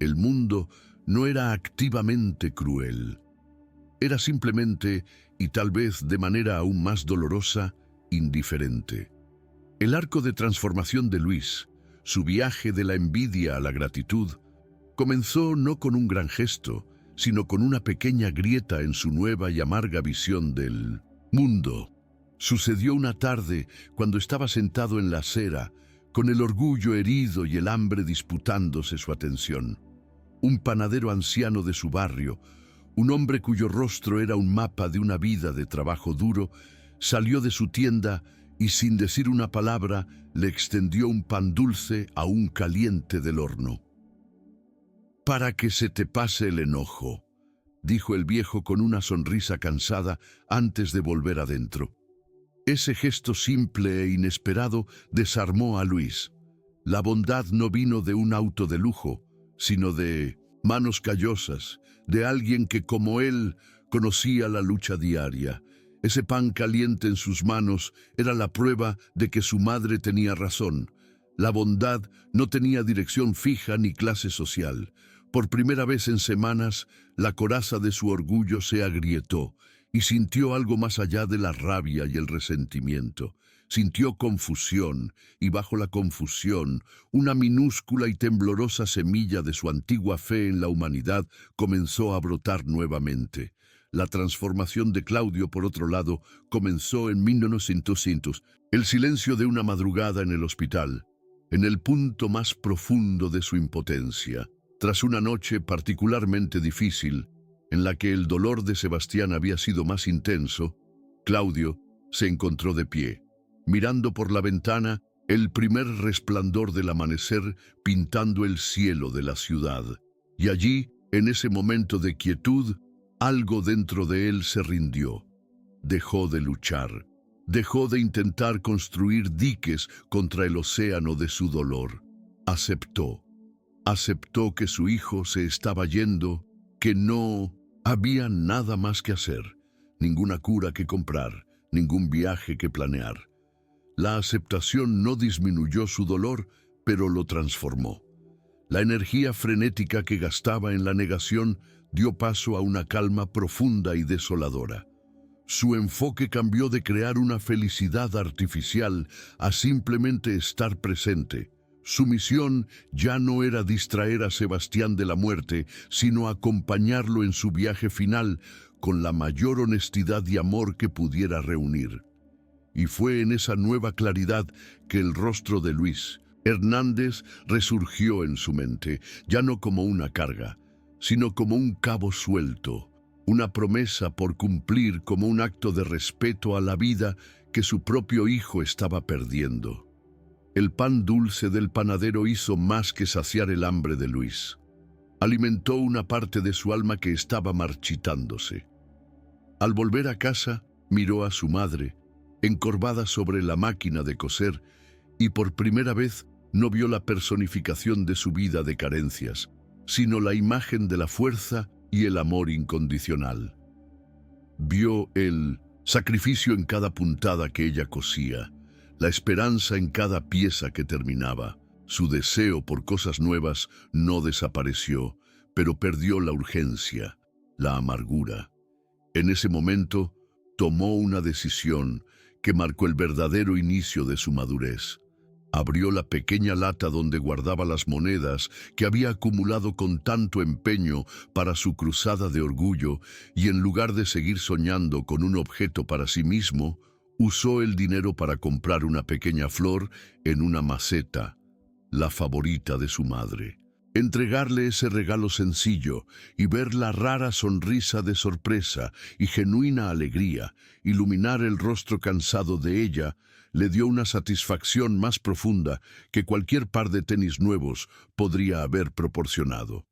El mundo no era activamente cruel. Era simplemente, y tal vez de manera aún más dolorosa, indiferente. El arco de transformación de Luis, su viaje de la envidia a la gratitud, comenzó no con un gran gesto, sino con una pequeña grieta en su nueva y amarga visión del mundo. Sucedió una tarde cuando estaba sentado en la acera, con el orgullo herido y el hambre disputándose su atención. Un panadero anciano de su barrio, un hombre cuyo rostro era un mapa de una vida de trabajo duro, salió de su tienda y sin decir una palabra le extendió un pan dulce aún caliente del horno. «Para que se te pase el enojo», dijo el viejo con una sonrisa cansada antes de volver adentro. Ese gesto simple e inesperado desarmó a Luis. La bondad no vino de un auto de lujo, sino de manos callosas, de alguien que como él conocía la lucha diaria. Ese pan caliente en sus manos era la prueba de que su madre tenía razón. La bondad no tenía dirección fija ni clase social. Por primera vez en semanas, la coraza de su orgullo se agrietó y sintió algo más allá de la rabia y el resentimiento. Sintió confusión y bajo la confusión, una minúscula y temblorosa semilla de su antigua fe en la humanidad comenzó a brotar nuevamente. La transformación de Claudio, por otro lado, comenzó en 1900. El silencio de una madrugada en el hospital, en el punto más profundo de su impotencia. Tras una noche particularmente difícil, en la que el dolor de Sebastián había sido más intenso, Claudio se encontró de pie, mirando por la ventana el primer resplandor del amanecer pintando el cielo de la ciudad. Y allí, en ese momento de quietud, algo dentro de él se rindió. Dejó de luchar, dejó de intentar construir diques contra el océano de su dolor. Aceptó que su hijo se estaba yendo, que no había nada más que hacer, ninguna cura que comprar, ningún viaje que planear. La aceptación no disminuyó su dolor, pero lo transformó. La energía frenética que gastaba en la negación dio paso a una calma profunda y desoladora. Su enfoque cambió de crear una felicidad artificial a simplemente estar presente. Su misión ya no era distraer a Sebastián de la muerte, sino acompañarlo en su viaje final con la mayor honestidad y amor que pudiera reunir. Y fue en esa nueva claridad que el rostro de Luis Hernández resurgió en su mente, ya no como una carga, sino como un cabo suelto, una promesa por cumplir como un acto de respeto a la vida que su propio hijo estaba perdiendo. El pan dulce del panadero hizo más que saciar el hambre de Luis. Alimentó una parte de su alma que estaba marchitándose. Al volver a casa, miró a su madre, encorvada sobre la máquina de coser, y por primera vez no vio la personificación de su vida de carencias, sino la imagen de la fuerza y el amor incondicional. Vio el sacrificio en cada puntada que ella cosía, la esperanza en cada pieza que terminaba. Su deseo por cosas nuevas no desapareció, pero perdió la urgencia, la amargura. En ese momento, tomó una decisión que marcó el verdadero inicio de su madurez. Abrió la pequeña lata donde guardaba las monedas que había acumulado con tanto empeño para su cruzada de orgullo y en lugar de seguir soñando con un objeto para sí mismo, usó el dinero para comprar una pequeña flor en una maceta, la favorita de su madre. Entregarle ese regalo sencillo y ver la rara sonrisa de sorpresa y genuina alegría iluminar el rostro cansado de ella le dio una satisfacción más profunda que cualquier par de tenis nuevos podría haber proporcionado.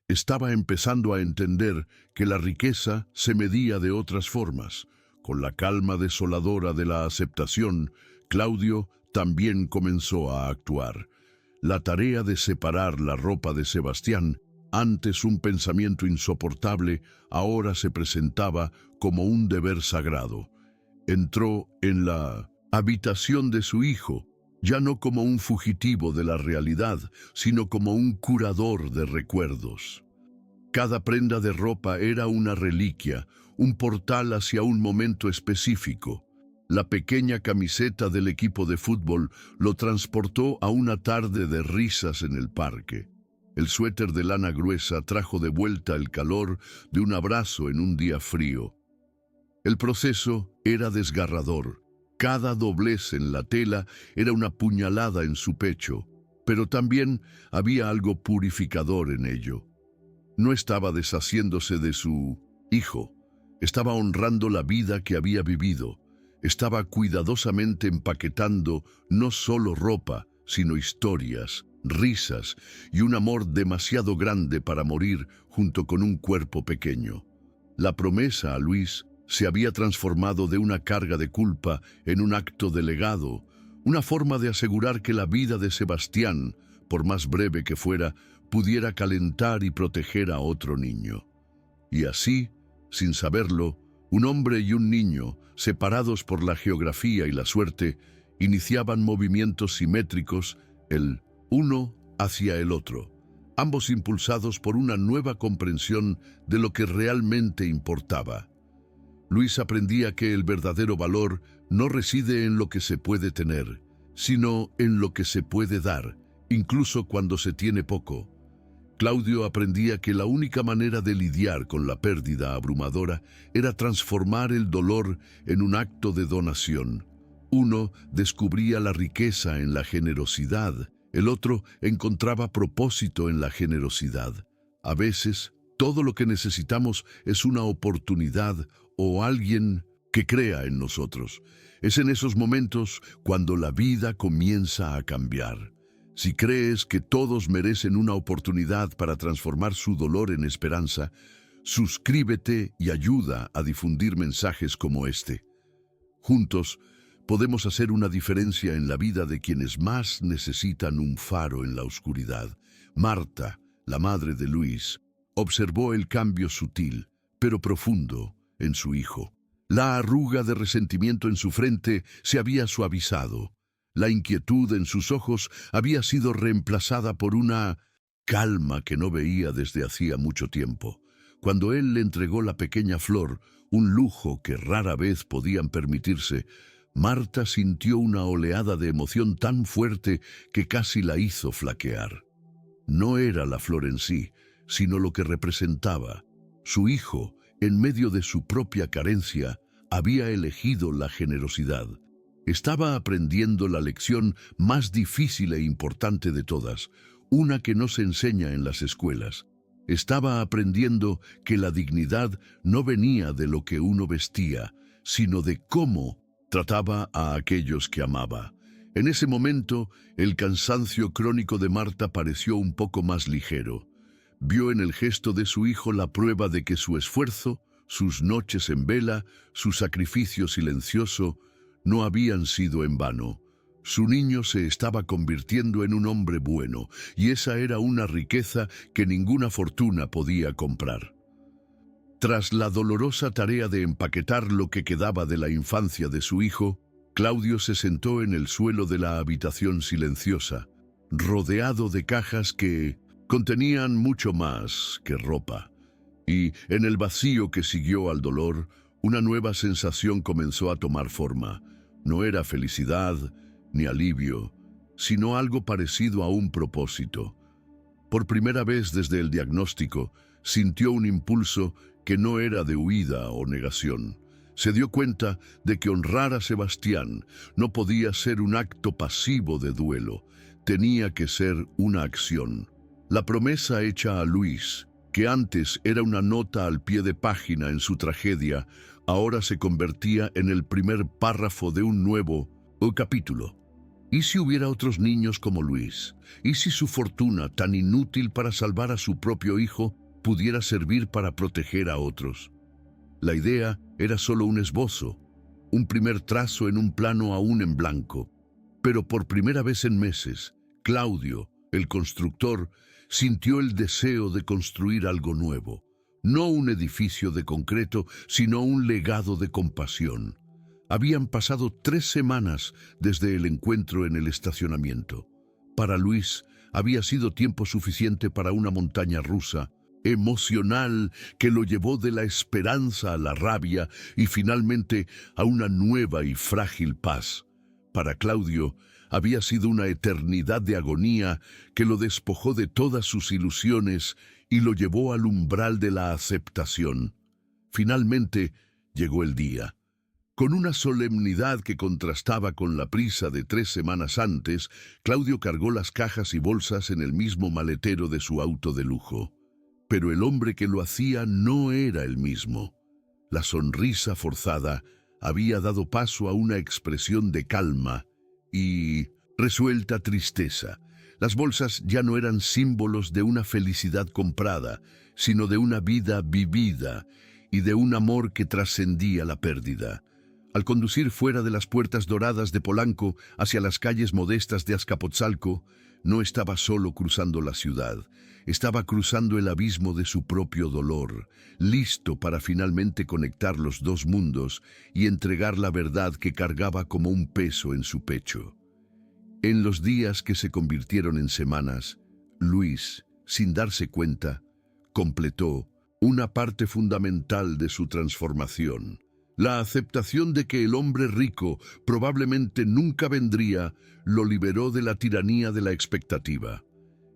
Estaba empezando a entender que la riqueza se medía de otras formas. Con la calma desoladora de la aceptación, Claudio también comenzó a actuar. La tarea de separar la ropa de Sebastián, antes un pensamiento insoportable, ahora se presentaba como un deber sagrado. Entró en la habitación de su hijo, ya no como un fugitivo de la realidad, sino como un curador de recuerdos. Cada prenda de ropa era una reliquia, un portal hacia un momento específico. La pequeña camiseta del equipo de fútbol lo transportó a una tarde de risas en el parque. El suéter de lana gruesa trajo de vuelta el calor de un abrazo en un día frío. El proceso era desgarrador. Cada doblez en la tela era una puñalada en su pecho, pero también había algo purificador en ello. No estaba deshaciéndose de su hijo, estaba honrando la vida que había vivido. Estaba cuidadosamente empaquetando no solo ropa, sino historias, risas y un amor demasiado grande para morir junto con un cuerpo pequeño. La promesa a Luis se había transformado de una carga de culpa en un acto de legado, una forma de asegurar que la vida de Sebastián, por más breve que fuera, pudiera calentar y proteger a otro niño. Y así, sin saberlo, un hombre y un niño, separados por la geografía y la suerte, iniciaban movimientos simétricos, el uno hacia el otro, ambos impulsados por una nueva comprensión de lo que realmente importaba. Luis aprendía que el verdadero valor no reside en lo que se puede tener, sino en lo que se puede dar, incluso cuando se tiene poco. Claudio aprendía que la única manera de lidiar con la pérdida abrumadora era transformar el dolor en un acto de donación. Uno descubría la riqueza en la generosidad, el otro encontraba propósito en la generosidad. A veces, todo lo que necesitamos es una oportunidad o alguien que crea en nosotros. Es en esos momentos cuando la vida comienza a cambiar. Si crees que todos merecen una oportunidad para transformar su dolor en esperanza, suscríbete y ayuda a difundir mensajes como este. Juntos, podemos hacer una diferencia en la vida de quienes más necesitan un faro en la oscuridad. Marta, la madre de Luis, observó el cambio sutil, pero profundo, en su hijo. La arruga de resentimiento en su frente se había suavizado. La inquietud en sus ojos había sido reemplazada por una calma que no veía desde hacía mucho tiempo. Cuando él le entregó la pequeña flor, un lujo que rara vez podían permitirse, Marta sintió una oleada de emoción tan fuerte que casi la hizo flaquear. No era la flor en sí, sino lo que representaba. Su hijo, en medio de su propia carencia, había elegido la generosidad. Estaba aprendiendo la lección más difícil e importante de todas, una que no se enseña en las escuelas. Estaba aprendiendo que la dignidad no venía de lo que uno vestía, sino de cómo trataba a aquellos que amaba. En ese momento, el cansancio crónico de Marta pareció un poco más ligero. Vio en el gesto de su hijo la prueba de que su esfuerzo, sus noches en vela, su sacrificio silencioso, no habían sido en vano. Su niño se estaba convirtiendo en un hombre bueno, y esa era una riqueza que ninguna fortuna podía comprar. Tras la dolorosa tarea de empaquetar lo que quedaba de la infancia de su hijo, Claudio se sentó en el suelo de la habitación silenciosa. rodeado de cajas que contenían mucho más que ropa. Y en el vacío que siguió al dolor, una nueva sensación comenzó a tomar forma. No era felicidad ni alivio, sino algo parecido a un propósito. Por primera vez desde el diagnóstico, sintió un impulso que no era de huida o negación. Se dio cuenta de que honrar a Sebastián no podía ser un acto pasivo de duelo, tenía que ser una acción. La promesa hecha a Luis, que antes era una nota al pie de página en su tragedia, ahora se convertía en el primer párrafo de un nuevo capítulo. ¿Y si hubiera otros niños como Luis? ¿Y si su fortuna, tan inútil para salvar a su propio hijo, pudiera servir para proteger a otros? La idea era solo un esbozo, un primer trazo en un plano aún en blanco. Pero por primera vez en meses, Claudio, el constructor, sintió el deseo de construir algo nuevo. No un edificio de concreto, sino un legado de compasión. Habían pasado 3 semanas desde el encuentro en el estacionamiento. Para Luis había sido tiempo suficiente para una montaña rusa, emocional, que lo llevó de la esperanza a la rabia y finalmente a una nueva y frágil paz. Para Claudio había sido una eternidad de agonía que lo despojó de todas sus ilusiones y lo llevó al umbral de la aceptación. Finalmente llegó el día. Con una solemnidad que contrastaba con la prisa de 3 semanas antes, Claudio cargó las cajas y bolsas en el mismo maletero de su auto de lujo. Pero el hombre que lo hacía no era el mismo. La sonrisa forzada había dado paso a una expresión de calma y resuelta tristeza. Las bolsas ya no eran símbolos de una felicidad comprada, sino de una vida vivida y de un amor que trascendía la pérdida. Al conducir fuera de las puertas doradas de Polanco hacia las calles modestas de Azcapotzalco, no estaba solo cruzando la ciudad, estaba cruzando el abismo de su propio dolor, listo para finalmente conectar los dos mundos y entregar la verdad que cargaba como un peso en su pecho. En los días que se convirtieron en semanas, Luis, sin darse cuenta, completó una parte fundamental de su transformación. La aceptación de que el hombre rico probablemente nunca vendría lo liberó de la tiranía de la expectativa.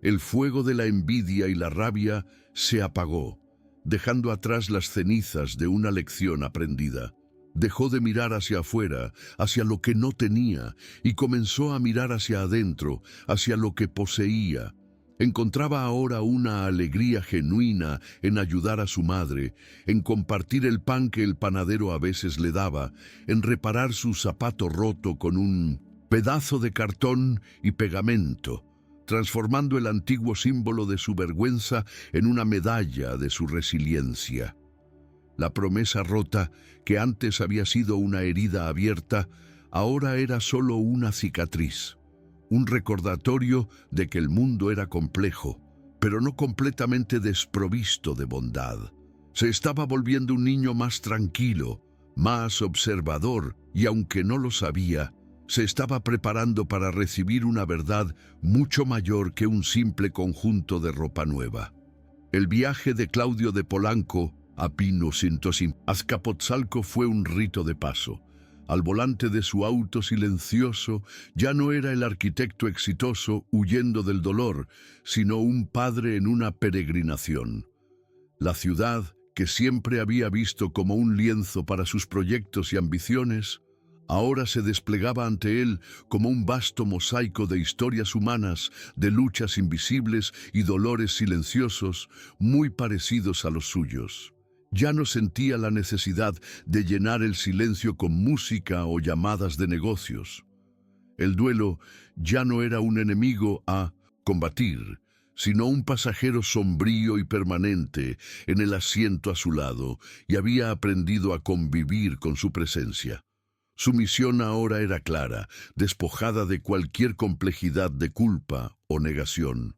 El fuego de la envidia y la rabia se apagó, dejando atrás las cenizas de una lección aprendida. Dejó de mirar hacia afuera, hacia lo que no tenía, y comenzó a mirar hacia adentro, hacia lo que poseía. Encontraba ahora una alegría genuina en ayudar a su madre, en compartir el pan que el panadero a veces le daba, en reparar su zapato roto con un pedazo de cartón y pegamento, transformando el antiguo símbolo de su vergüenza en una medalla de su resiliencia. La promesa rota, que antes había sido una herida abierta, ahora era solo una cicatriz. Un recordatorio de que el mundo era complejo, pero no completamente desprovisto de bondad. Se estaba volviendo un niño más tranquilo, más observador, y aunque no lo sabía, se estaba preparando para recibir una verdad mucho mayor que un simple conjunto de ropa nueva. El viaje de Claudio de Polanco a Azcapotzalco fue un rito de paso. Al volante de su auto silencioso, ya no era el arquitecto exitoso huyendo del dolor, sino un padre en una peregrinación. La ciudad, que siempre había visto como un lienzo para sus proyectos y ambiciones, ahora se desplegaba ante él como un vasto mosaico de historias humanas, de luchas invisibles y dolores silenciosos, muy parecidos a los suyos. Ya no sentía la necesidad de llenar el silencio con música o llamadas de negocios. El duelo ya no era un enemigo a combatir, sino un pasajero sombrío y permanente en el asiento a su lado, y había aprendido a convivir con su presencia. Su misión ahora era clara, despojada de cualquier complejidad de culpa o negación.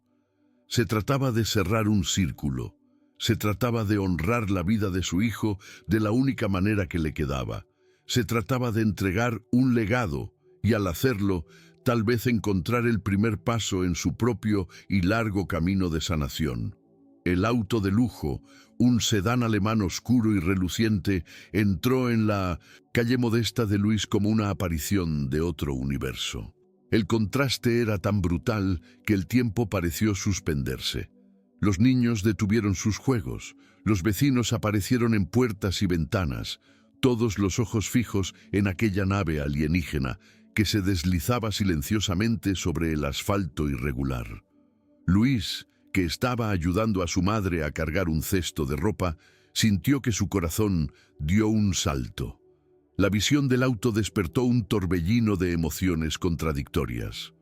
Se trataba de cerrar un círculo. Se trataba de honrar la vida de su hijo de la única manera que le quedaba. Se trataba de entregar un legado y al hacerlo tal vez encontrar el primer paso en su propio y largo camino de sanación. El auto de lujo, un sedán alemán oscuro y reluciente, entró en la calle modesta de Luis como una aparición de otro universo. El contraste era tan brutal que el tiempo pareció suspenderse. Los niños detuvieron sus juegos, los vecinos aparecieron en puertas y ventanas, todos los ojos fijos en aquella nave alienígena que se deslizaba silenciosamente sobre el asfalto irregular. Luis, que estaba ayudando a su madre a cargar un cesto de ropa, sintió que su corazón dio un salto. La visión del auto despertó un torbellino de emociones contradictorias.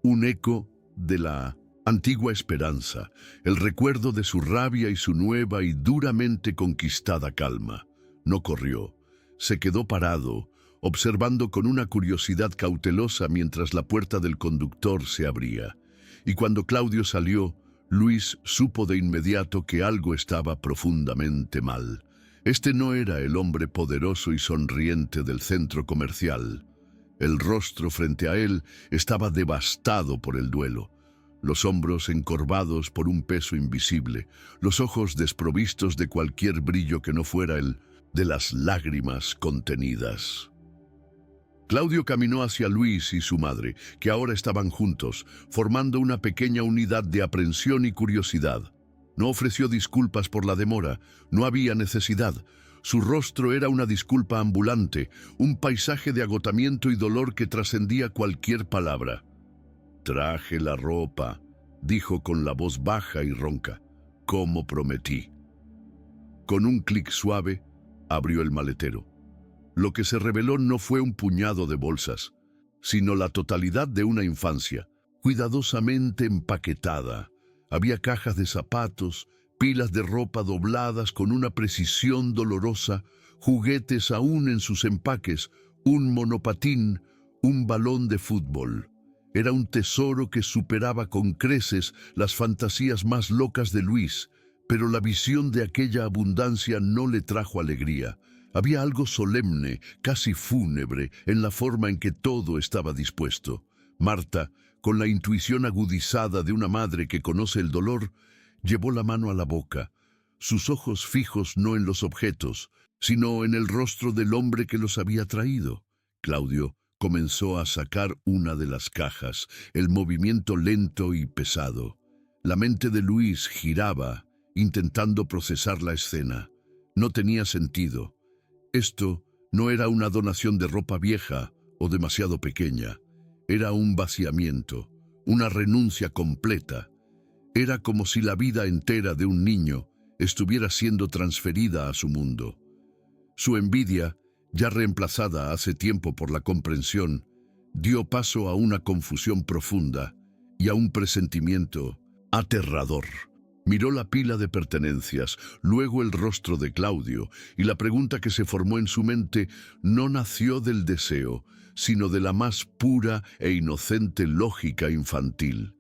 Un eco de la antigua esperanza, el recuerdo de su rabia y su nueva y duramente conquistada calma. No corrió, se quedó parado, observando con una curiosidad cautelosa mientras la puerta del conductor se abría. Y cuando Claudio salió, Luis supo de inmediato que algo estaba profundamente mal. Este no era el hombre poderoso y sonriente del centro comercial. El rostro frente a él estaba devastado por el duelo, los hombros encorvados por un peso invisible, los ojos desprovistos de cualquier brillo que no fuera el de las lágrimas contenidas. Claudio caminó hacia Luis y su madre, que ahora estaban juntos, formando una pequeña unidad de aprensión y curiosidad. No ofreció disculpas por la demora, no había necesidad. Su rostro era una disculpa ambulante, un paisaje de agotamiento y dolor que trascendía cualquier palabra. «Traje la ropa», dijo con la voz baja y ronca, «como prometí». Con un clic suave, abrió el maletero. Lo que se reveló no fue un puñado de bolsas, sino la totalidad de una infancia, cuidadosamente empaquetada. Había cajas de zapatos, pilas de ropa dobladas con una precisión dolorosa, juguetes aún en sus empaques, un monopatín, un balón de fútbol. Era un tesoro que superaba con creces las fantasías más locas de Luis, pero la visión de aquella abundancia no le trajo alegría. Había algo solemne, casi fúnebre, en la forma en que todo estaba dispuesto. Marta, con la intuición agudizada de una madre que conoce el dolor, llevó la mano a la boca, sus ojos fijos no en los objetos, sino en el rostro del hombre que los había traído. Claudio comenzó a sacar una de las cajas, el movimiento lento y pesado. La mente de Luis giraba, intentando procesar la escena. No tenía sentido. Esto no era una donación de ropa vieja o demasiado pequeña. Era un vaciamiento, una renuncia completa. Era como si la vida entera de un niño estuviera siendo transferida a su mundo. Su envidia, ya reemplazada hace tiempo por la comprensión, dio paso a una confusión profunda y a un presentimiento aterrador. Miró la pila de pertenencias, luego el rostro de Claudio, y la pregunta que se formó en su mente no nació del deseo, sino de la más pura e inocente lógica infantil.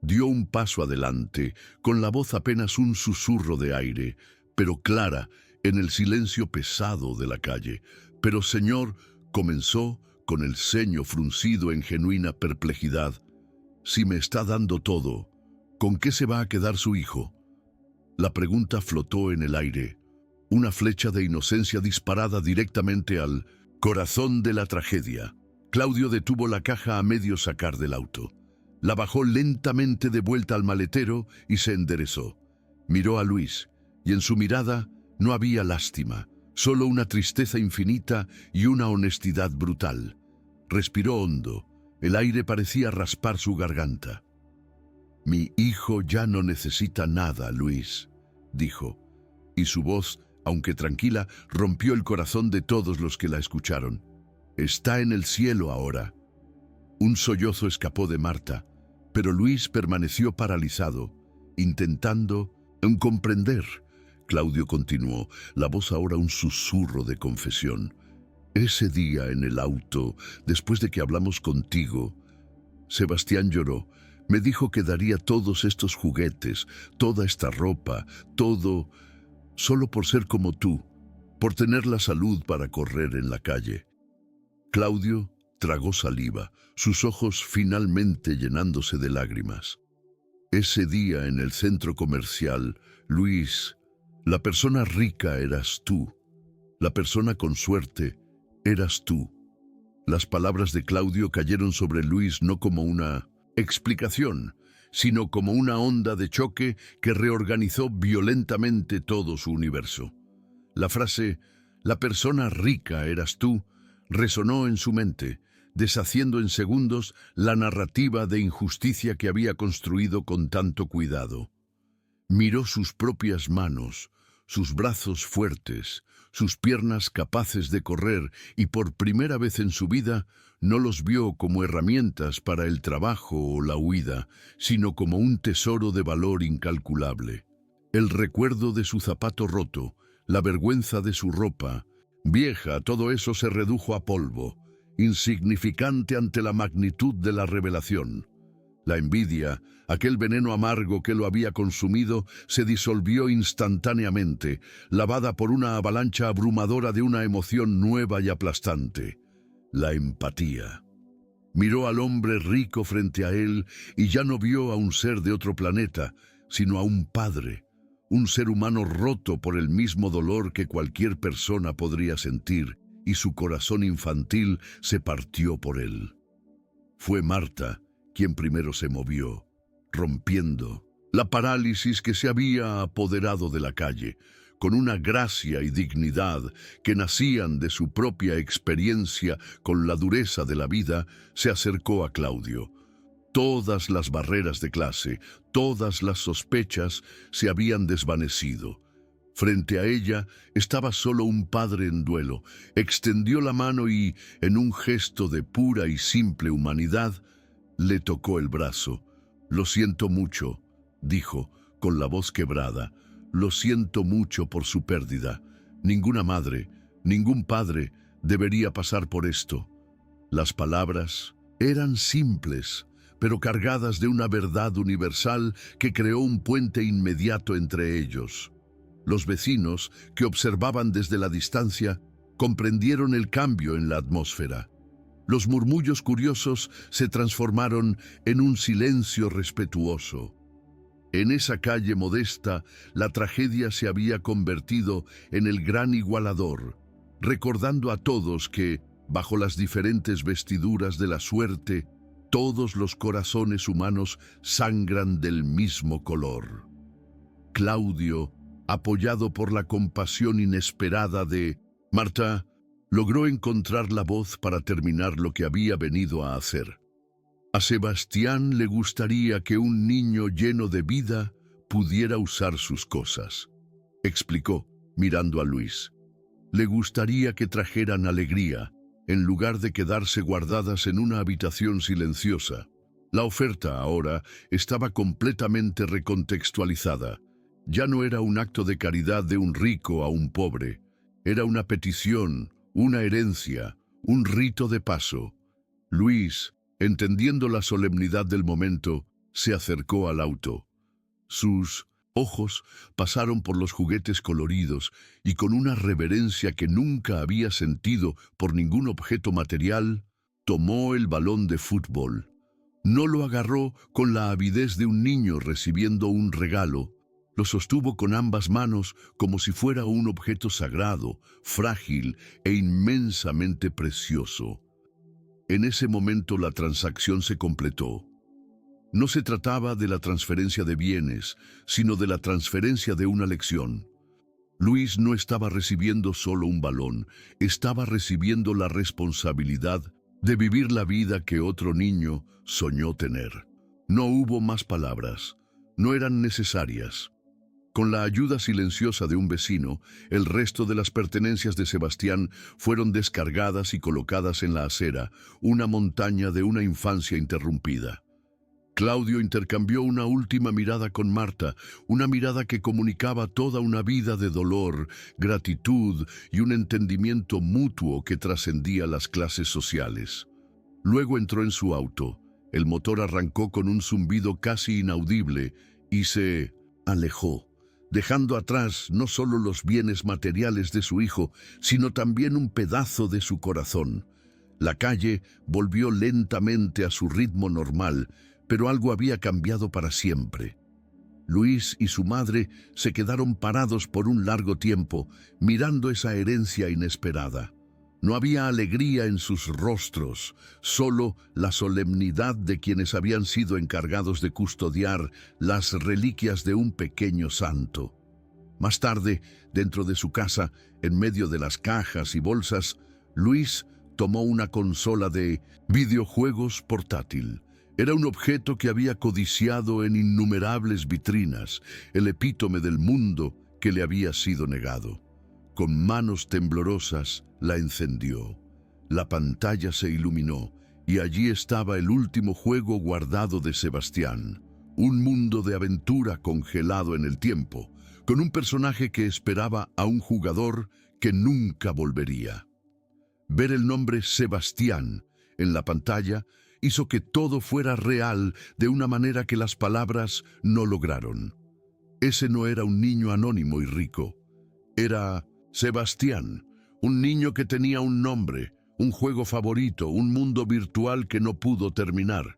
Dio un paso adelante, con la voz apenas un susurro de aire, pero clara en el silencio pesado de la calle. «Pero, señor», comenzó, con el ceño fruncido en genuina perplejidad, «si me está dando todo, ¿con qué se va a quedar su hijo?». La pregunta flotó en el aire, una flecha de inocencia disparada directamente al corazón de la tragedia. Claudio detuvo la caja a medio sacar del auto. La bajó lentamente de vuelta al maletero y se enderezó. Miró a Luis, y en su mirada no había lástima, solo una tristeza infinita y una honestidad brutal. Respiró hondo, el aire parecía raspar su garganta. «Mi hijo ya no necesita nada, Luis», dijo, y su voz, aunque tranquila, rompió el corazón de todos los que la escucharon. «Está en el cielo ahora». Un sollozo escapó de Marta, pero Luis permaneció paralizado, intentando comprender. Claudio continuó, la voz ahora un susurro de confesión. «Ese día en el auto, después de que hablamos contigo, Sebastián lloró. Me dijo que daría todos estos juguetes, toda esta ropa, todo, solo por ser como tú, por tener la salud para correr en la calle». Claudio Tragó saliva, sus ojos finalmente llenándose de lágrimas. Ese día en el centro comercial, Luis, la persona rica eras tú. La persona con suerte eras tú. Las palabras de Claudio cayeron sobre Luis no como una explicación, sino como una onda de choque que reorganizó violentamente todo su universo. La frase, la persona rica eras tú, resonó en su mente, deshaciendo en segundos la narrativa de injusticia que había construido con tanto cuidado. Miró sus propias manos, sus brazos fuertes, sus piernas capaces de correr, y por primera vez en su vida no los vio como herramientas para el trabajo o la huida, sino como un tesoro de valor incalculable. El recuerdo de su zapato roto, la vergüenza de su ropa, vieja, todo eso se redujo a polvo, insignificante ante la magnitud de la revelación. La envidia, aquel veneno amargo que lo había consumido, se disolvió instantáneamente, lavada por una avalancha abrumadora de una emoción nueva y aplastante: la empatía. Miró al hombre rico frente a él y ya no vio a un ser de otro planeta, sino a un padre, un ser humano roto por el mismo dolor que cualquier persona podría sentir, y su corazón infantil se partió por él. Fue Marta quien primero se movió, rompiendo la parálisis que se había apoderado de la calle. Con una gracia y dignidad que nacían de su propia experiencia con la dureza de la vida, se acercó a Claudio. Todas las barreras de clase, todas las sospechas se habían desvanecido. Frente a ella estaba solo un padre en duelo. Extendió la mano y, en un gesto de pura y simple humanidad, le tocó el brazo. «Lo siento mucho», dijo, con la voz quebrada. «Lo siento mucho por su pérdida. Ninguna madre, ningún padre debería pasar por esto». Las palabras eran simples, pero cargadas de una verdad universal que creó un puente inmediato entre ellos. Los vecinos, que observaban desde la distancia, comprendieron el cambio en la atmósfera. Los murmullos curiosos se transformaron en un silencio respetuoso. En esa calle modesta, la tragedia se había convertido en el gran igualador, recordando a todos que, bajo las diferentes vestiduras de la suerte, todos los corazones humanos sangran del mismo color. Claudio, apoyado por la compasión inesperada de Marta, logró encontrar la voz para terminar lo que había venido a hacer. A Sebastián le gustaría que un niño lleno de vida pudiera usar sus cosas, explicó, mirando a Luis. Le gustaría que trajeran alegría, en lugar de quedarse guardadas en una habitación silenciosa. La oferta ahora estaba completamente recontextualizada. Ya no era un acto de caridad de un rico a un pobre. Era una petición, una herencia, un rito de paso. Luis, entendiendo la solemnidad del momento, se acercó al auto. Sus ojos pasaron por los juguetes coloridos y, con una reverencia que nunca había sentido por ningún objeto material, tomó el balón de fútbol. No lo agarró con la avidez de un niño recibiendo un regalo. Lo sostuvo con ambas manos como si fuera un objeto sagrado, frágil e inmensamente precioso. En ese momento la transacción se completó. No se trataba de la transferencia de bienes, sino de la transferencia de una lección. Luis no estaba recibiendo solo un balón, estaba recibiendo la responsabilidad de vivir la vida que otro niño soñó tener. No hubo más palabras, no eran necesarias. Con la ayuda silenciosa de un vecino, el resto de las pertenencias de Sebastián fueron descargadas y colocadas en la acera, una montaña de una infancia interrumpida. Claudio intercambió una última mirada con Marta, una mirada que comunicaba toda una vida de dolor, gratitud y un entendimiento mutuo que trascendía las clases sociales. Luego entró en su auto. El motor arrancó con un zumbido casi inaudible y se alejó, dejando atrás no solo los bienes materiales de su hijo, sino también un pedazo de su corazón. La calle volvió lentamente a su ritmo normal, pero algo había cambiado para siempre. Luis y su madre se quedaron parados por un largo tiempo, mirando esa herencia inesperada. No había alegría en sus rostros, solo la solemnidad de quienes habían sido encargados de custodiar las reliquias de un pequeño santo. Más tarde, dentro de su casa, en medio de las cajas y bolsas, Luis tomó una consola de videojuegos portátil. Era un objeto que había codiciado en innumerables vitrinas, el epítome del mundo que le había sido negado. Con manos temblorosas la encendió. La pantalla se iluminó y allí estaba el último juego guardado de Sebastián. Un mundo de aventura congelado en el tiempo, con un personaje que esperaba a un jugador que nunca volvería. Ver el nombre Sebastián en la pantalla hizo que todo fuera real de una manera que las palabras no lograron. Ese no era un niño anónimo y rico. Era Sebastián, un niño que tenía un nombre, un juego favorito, un mundo virtual que no pudo terminar.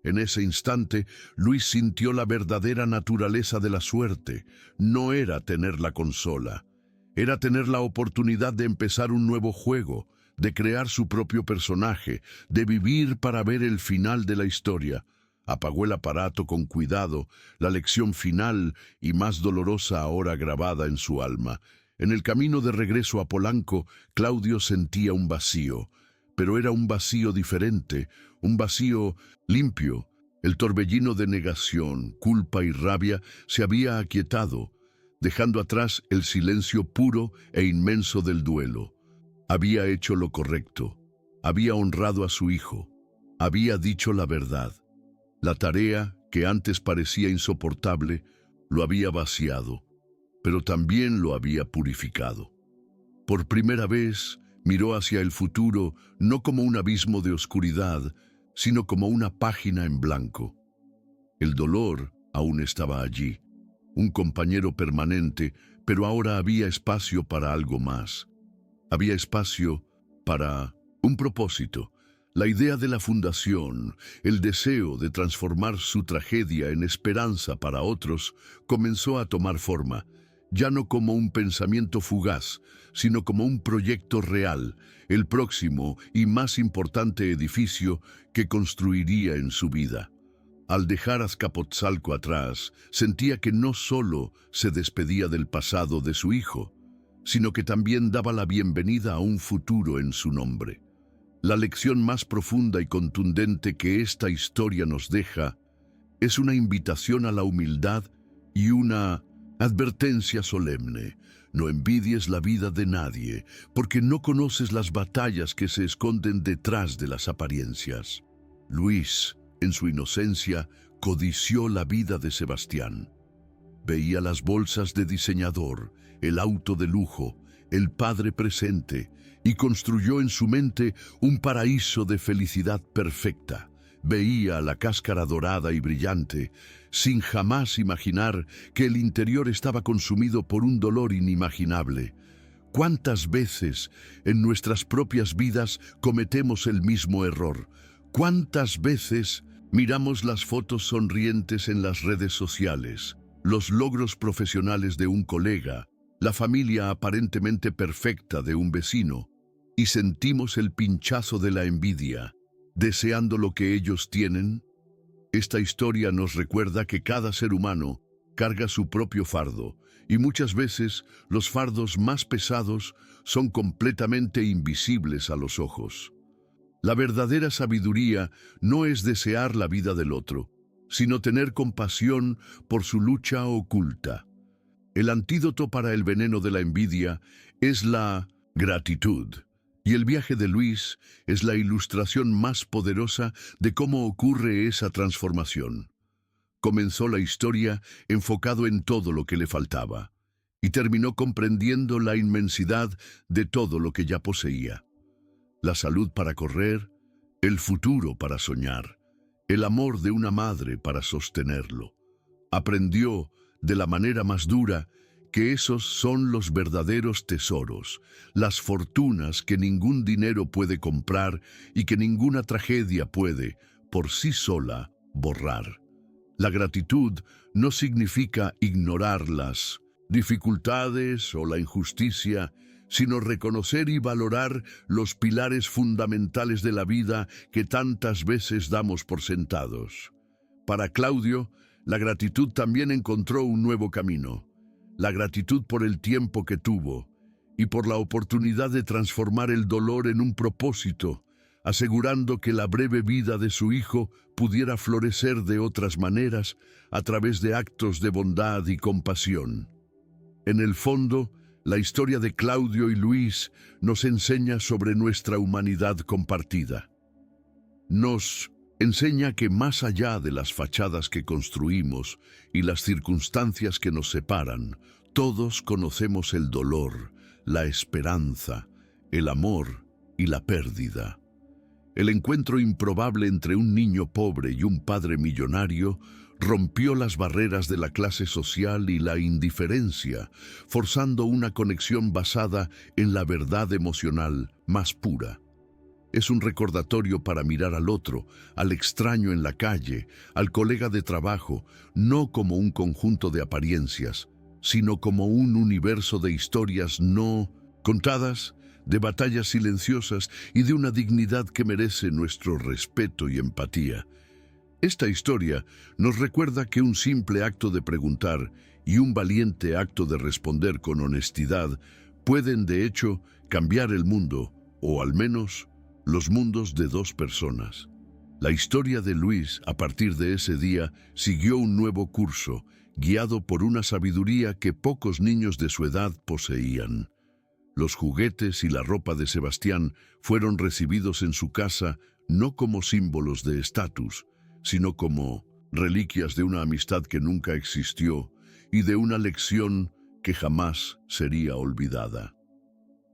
En ese instante, Luis sintió la verdadera naturaleza de la suerte. No era tener la consola, era tener la oportunidad de empezar un nuevo juego, de crear su propio personaje, de vivir para ver el final de la historia. Apagó el aparato con cuidado, la lección final y más dolorosa ahora grabada en su alma. En el camino de regreso a Polanco, Claudio sentía un vacío, pero era un vacío diferente, un vacío limpio. El torbellino de negación, culpa y rabia se había aquietado, dejando atrás el silencio puro e inmenso del duelo. Había hecho lo correcto, había honrado a su hijo, había dicho la verdad. La tarea, que antes parecía insoportable, lo había vaciado, pero también lo había purificado. Por primera vez, miró hacia el futuro no como un abismo de oscuridad, sino como una página en blanco. El dolor aún estaba allí, un compañero permanente, pero ahora había espacio para algo más. Había espacio para un propósito, la idea de la fundación, el deseo de transformar su tragedia en esperanza para otros, comenzó a tomar forma, ya no como un pensamiento fugaz, sino como un proyecto real, el próximo y más importante edificio que construiría en su vida. Al dejar Azcapotzalco atrás, sentía que no solo se despedía del pasado de su hijo, sino que también daba la bienvenida a un futuro en su nombre. La lección más profunda y contundente que esta historia nos deja es una invitación a la humildad y una advertencia solemne. No envidies la vida de nadie, porque no conoces las batallas que se esconden detrás de las apariencias. Luis, en su inocencia, codició la vida de Sebastián. Veía las bolsas de diseñador, el auto de lujo, el padre presente, y construyó en su mente un paraíso de felicidad perfecta. Veía la cáscara dorada y brillante, sin jamás imaginar que el interior estaba consumido por un dolor inimaginable. ¿Cuántas veces en nuestras propias vidas cometemos el mismo error? ¿Cuántas veces miramos las fotos sonrientes en las redes sociales, los logros profesionales de un colega, la familia aparentemente perfecta de un vecino, y sentimos el pinchazo de la envidia, deseando lo que ellos tienen? Esta historia nos recuerda que cada ser humano carga su propio fardo, y muchas veces los fardos más pesados son completamente invisibles a los ojos. La verdadera sabiduría no es desear la vida del otro, sino tener compasión por su lucha oculta. El antídoto para el veneno de la envidia es la gratitud, y el viaje de Luis es la ilustración más poderosa de cómo ocurre esa transformación. Comenzó la historia enfocado en todo lo que le faltaba, y terminó comprendiendo la inmensidad de todo lo que ya poseía. La salud para correr, el futuro para soñar, el amor de una madre para sostenerlo. Aprendió, de la manera más dura, que esos son los verdaderos tesoros, las fortunas que ningún dinero puede comprar y que ninguna tragedia puede, por sí sola, borrar. La gratitud no significa ignorar las dificultades o la injusticia, sino reconocer y valorar los pilares fundamentales de la vida que tantas veces damos por sentados. Para Claudio, la gratitud también encontró un nuevo camino. La gratitud por el tiempo que tuvo y por la oportunidad de transformar el dolor en un propósito, asegurando que la breve vida de su hijo pudiera florecer de otras maneras a través de actos de bondad y compasión. En el fondo, la historia de Claudio y Luis nos enseña sobre nuestra humanidad compartida. Nos enseña que más allá de las fachadas que construimos y las circunstancias que nos separan, todos conocemos el dolor, la esperanza, el amor y la pérdida. El encuentro improbable entre un niño pobre y un padre millonario rompió las barreras de la clase social y la indiferencia, forzando una conexión basada en la verdad emocional más pura. Es un recordatorio para mirar al otro, al extraño en la calle, al colega de trabajo, no como un conjunto de apariencias, sino como un universo de historias no contadas, de batallas silenciosas y de una dignidad que merece nuestro respeto y empatía. Esta historia nos recuerda que un simple acto de preguntar y un valiente acto de responder con honestidad pueden, de hecho, cambiar el mundo, o al menos los mundos de dos personas. La historia de Luis, a partir de ese día, siguió un nuevo curso, guiado por una sabiduría que pocos niños de su edad poseían. Los juguetes y la ropa de Sebastián fueron recibidos en su casa no como símbolos de estatus, sino como reliquias de una amistad que nunca existió y de una lección que jamás sería olvidada.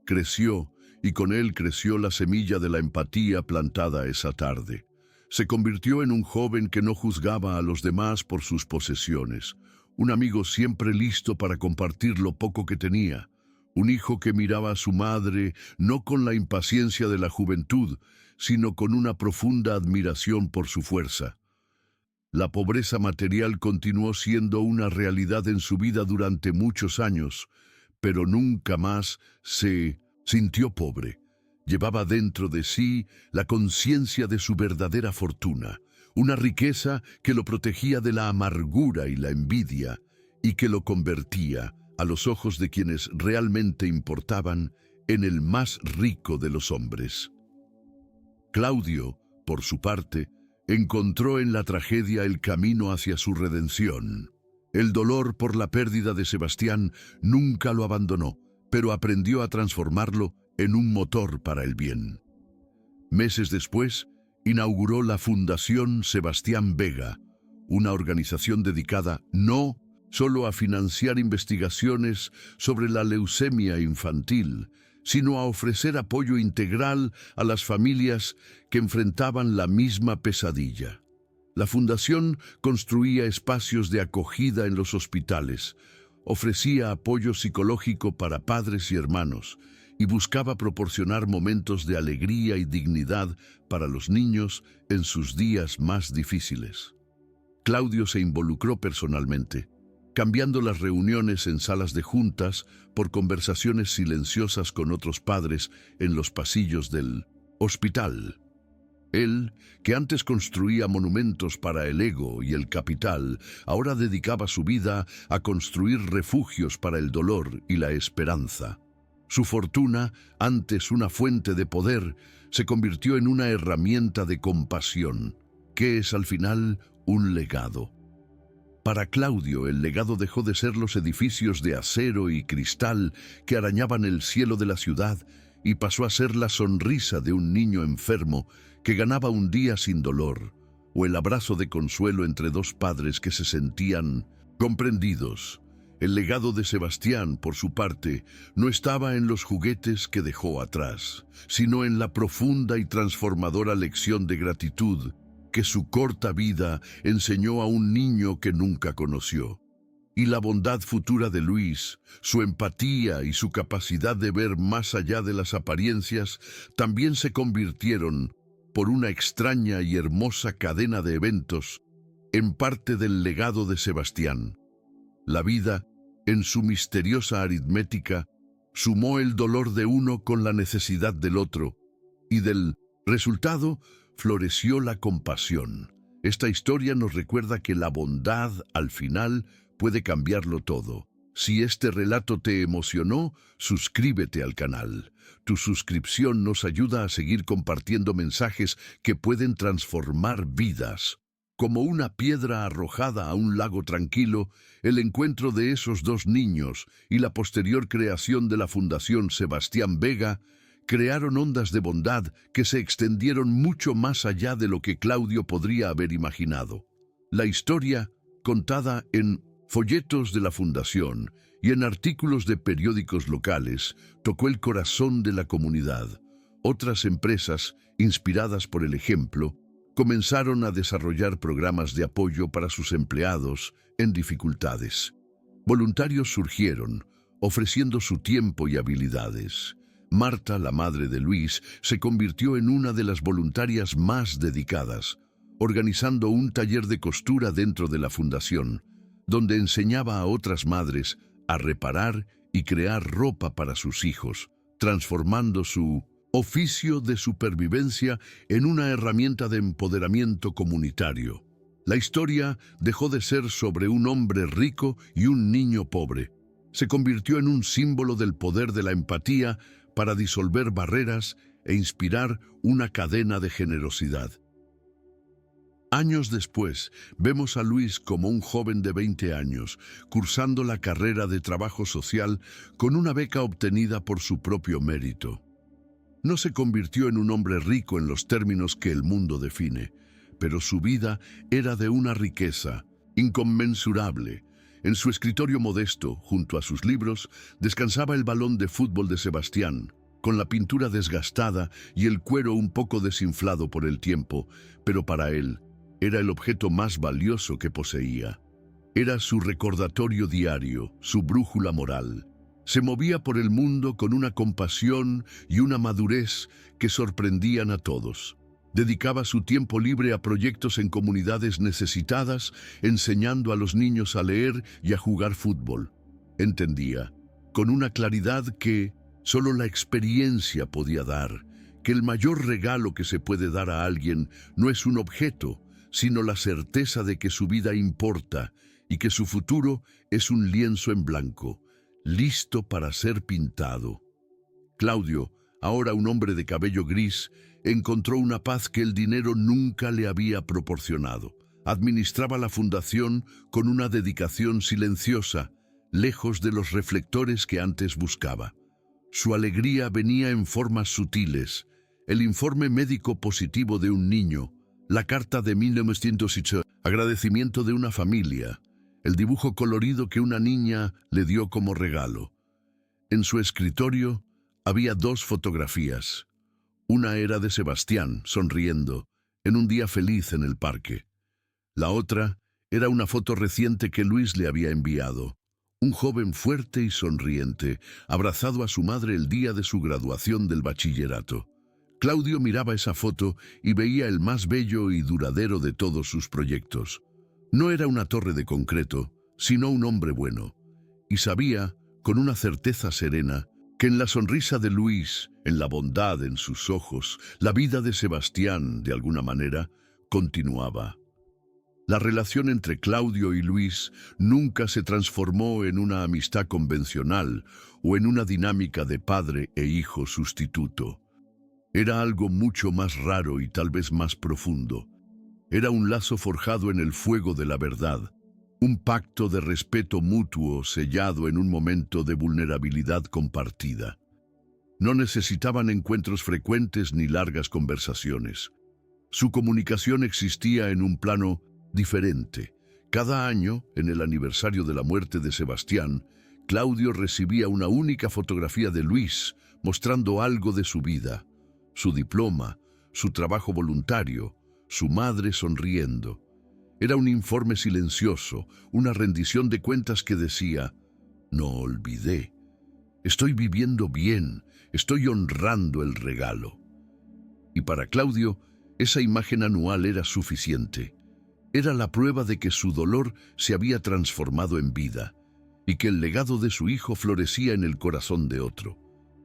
Creció, y con él creció la semilla de la empatía plantada esa tarde. Se convirtió en un joven que no juzgaba a los demás por sus posesiones, un amigo siempre listo para compartir lo poco que tenía, un hijo que miraba a su madre no con la impaciencia de la juventud, sino con una profunda admiración por su fuerza. La pobreza material continuó siendo una realidad en su vida durante muchos años, pero nunca más se sintió pobre. Llevaba dentro de sí la conciencia de su verdadera fortuna, una riqueza que lo protegía de la amargura y la envidia, y que lo convertía, a los ojos de quienes realmente importaban, en el más rico de los hombres. Claudio, por su parte, encontró en la tragedia el camino hacia su redención. El dolor por la pérdida de Sebastián nunca lo abandonó, pero aprendió a transformarlo en un motor para el bien. Meses después, inauguró la Fundación Sebastián Vega, una organización dedicada no solo a financiar investigaciones sobre la leucemia infantil, sino a ofrecer apoyo integral a las familias que enfrentaban la misma pesadilla. La fundación construía espacios de acogida en los hospitales, ofrecía apoyo psicológico para padres y hermanos, y buscaba proporcionar momentos de alegría y dignidad para los niños en sus días más difíciles. Claudio se involucró personalmente, cambiando las reuniones en salas de juntas por conversaciones silenciosas con otros padres en los pasillos del hospital. Él, que antes construía monumentos para el ego y el capital, ahora dedicaba su vida a construir refugios para el dolor y la esperanza. Su fortuna, antes una fuente de poder, se convirtió en una herramienta de compasión, que es al final un legado. Para Claudio, el legado dejó de ser los edificios de acero y cristal que arañaban el cielo de la ciudad y pasó a ser la sonrisa de un niño enfermo que ganaba un día sin dolor, o el abrazo de consuelo entre dos padres que se sentían comprendidos. El legado de Sebastián, por su parte, no estaba en los juguetes que dejó atrás, sino en la profunda y transformadora lección de gratitud que su corta vida enseñó a un niño que nunca conoció. y la bondad futura de Luis, su empatía y su capacidad de ver más allá de las apariencias, también se convirtieron, por una extraña y hermosa cadena de eventos, en parte del legado de Sebastián. La vida, en su misteriosa aritmética, sumó el dolor de uno con la necesidad del otro, y del resultado floreció la compasión. Esta historia nos recuerda que la bondad, al final, puede cambiarlo todo. Si este relato te emocionó, suscríbete al canal. Tu suscripción nos ayuda a seguir compartiendo mensajes que pueden transformar vidas. Como una piedra arrojada a un lago tranquilo, el encuentro de esos dos niños y la posterior creación de la Fundación Sebastián Vega crearon ondas de bondad que se extendieron mucho más allá de lo que Claudio podría haber imaginado. La historia, contada en folletos de la Fundación y en artículos de periódicos locales, tocó el corazón de la comunidad. Otras empresas, inspiradas por el ejemplo, comenzaron a desarrollar programas de apoyo para sus empleados en dificultades. Voluntarios surgieron, ofreciendo su tiempo y habilidades. Marta, la madre de Luis, se convirtió en una de las voluntarias más dedicadas, organizando un taller de costura dentro de la fundación, donde enseñaba a otras madres a reparar y crear ropa para sus hijos, transformando su oficio de supervivencia en una herramienta de empoderamiento comunitario. La historia dejó de ser sobre un hombre rico y un niño pobre. Se convirtió en un símbolo del poder de la empatía para disolver barreras e inspirar una cadena de generosidad. Años después, vemos a Luis como un joven de 20 años, cursando la carrera de trabajo social con una beca obtenida por su propio mérito. No se convirtió en un hombre rico en los términos que el mundo define, pero su vida era de una riqueza inconmensurable. En su escritorio modesto, junto a sus libros, descansaba el balón de fútbol de Sebastián, con la pintura desgastada y el cuero un poco desinflado por el tiempo, pero para él era el objeto más valioso que poseía. Era su recordatorio diario, su brújula moral. Se movía por el mundo con una compasión y una madurez que sorprendían a todos. Dedicaba su tiempo libre a proyectos en comunidades necesitadas, enseñando a los niños a leer y a jugar fútbol. Entendía, con una claridad que solo la experiencia podía dar, que el mayor regalo que se puede dar a alguien no es un objeto, sino la certeza de que su vida importa y que su futuro es un lienzo en blanco, listo para ser pintado. Claudio, ahora un hombre de cabello gris, encontró una paz que el dinero nunca le había proporcionado. Administraba la fundación con una dedicación silenciosa, lejos de los reflectores que antes buscaba. Su alegría venía en formas sutiles: el informe médico positivo de un niño, la carta de 1908, agradecimiento de una familia, el dibujo colorido que una niña le dio como regalo. En su escritorio había dos fotografías. Una era de Sebastián, sonriendo, en un día feliz en el parque. La otra era una foto reciente que Luis le había enviado. Un joven fuerte y sonriente, abrazado a su madre el día de su graduación del bachillerato. Claudio miraba esa foto y veía el más bello y duradero de todos sus proyectos. No era una torre de concreto, sino un hombre bueno. Y sabía, con una certeza serena, que en la sonrisa de Luis, en la bondad en sus ojos, la vida de Sebastián, de alguna manera, continuaba. La relación entre Claudio y Luis nunca se transformó en una amistad convencional o en una dinámica de padre e hijo sustituto. Era algo mucho más raro y tal vez más profundo. Era un lazo forjado en el fuego de la verdad, un pacto de respeto mutuo sellado en un momento de vulnerabilidad compartida. No necesitaban encuentros frecuentes ni largas conversaciones. Su comunicación existía en un plano diferente. Cada año, en el aniversario de la muerte de Sebastián, Claudio recibía una única fotografía de Luis, mostrando algo de su vida: su diploma, su trabajo voluntario, su madre sonriendo. Era un informe silencioso, una rendición de cuentas que decía: no olvidé, estoy viviendo bien, estoy honrando el regalo. Y para Claudio, esa imagen anual era suficiente. Era la prueba de que su dolor se había transformado en vida y que el legado de su hijo florecía en el corazón de otro.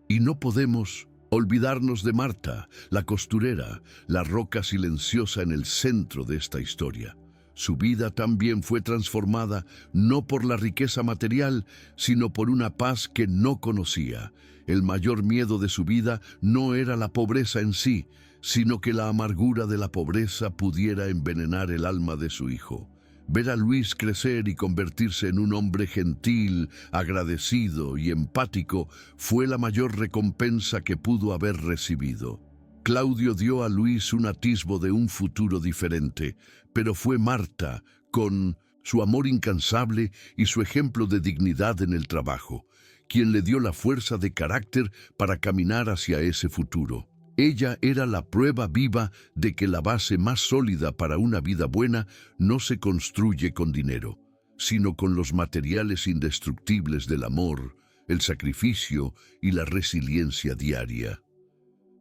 Y no podemos olvidarnos de Marta, la costurera, la roca silenciosa en el centro de esta historia. Su vida también fue transformada no por la riqueza material, sino por una paz que no conocía. El mayor miedo de su vida no era la pobreza en sí, sino que la amargura de la pobreza pudiera envenenar el alma de su hijo. Ver a Luis crecer y convertirse en un hombre gentil, agradecido y empático fue la mayor recompensa que pudo haber recibido. Claudio dio a Luis un atisbo de un futuro diferente, pero fue Marta, con su amor incansable y su ejemplo de dignidad en el trabajo, quien le dio la fuerza de carácter para caminar hacia ese futuro. Ella era la prueba viva de que la base más sólida para una vida buena no se construye con dinero, sino con los materiales indestructibles del amor, el sacrificio y la resiliencia diaria.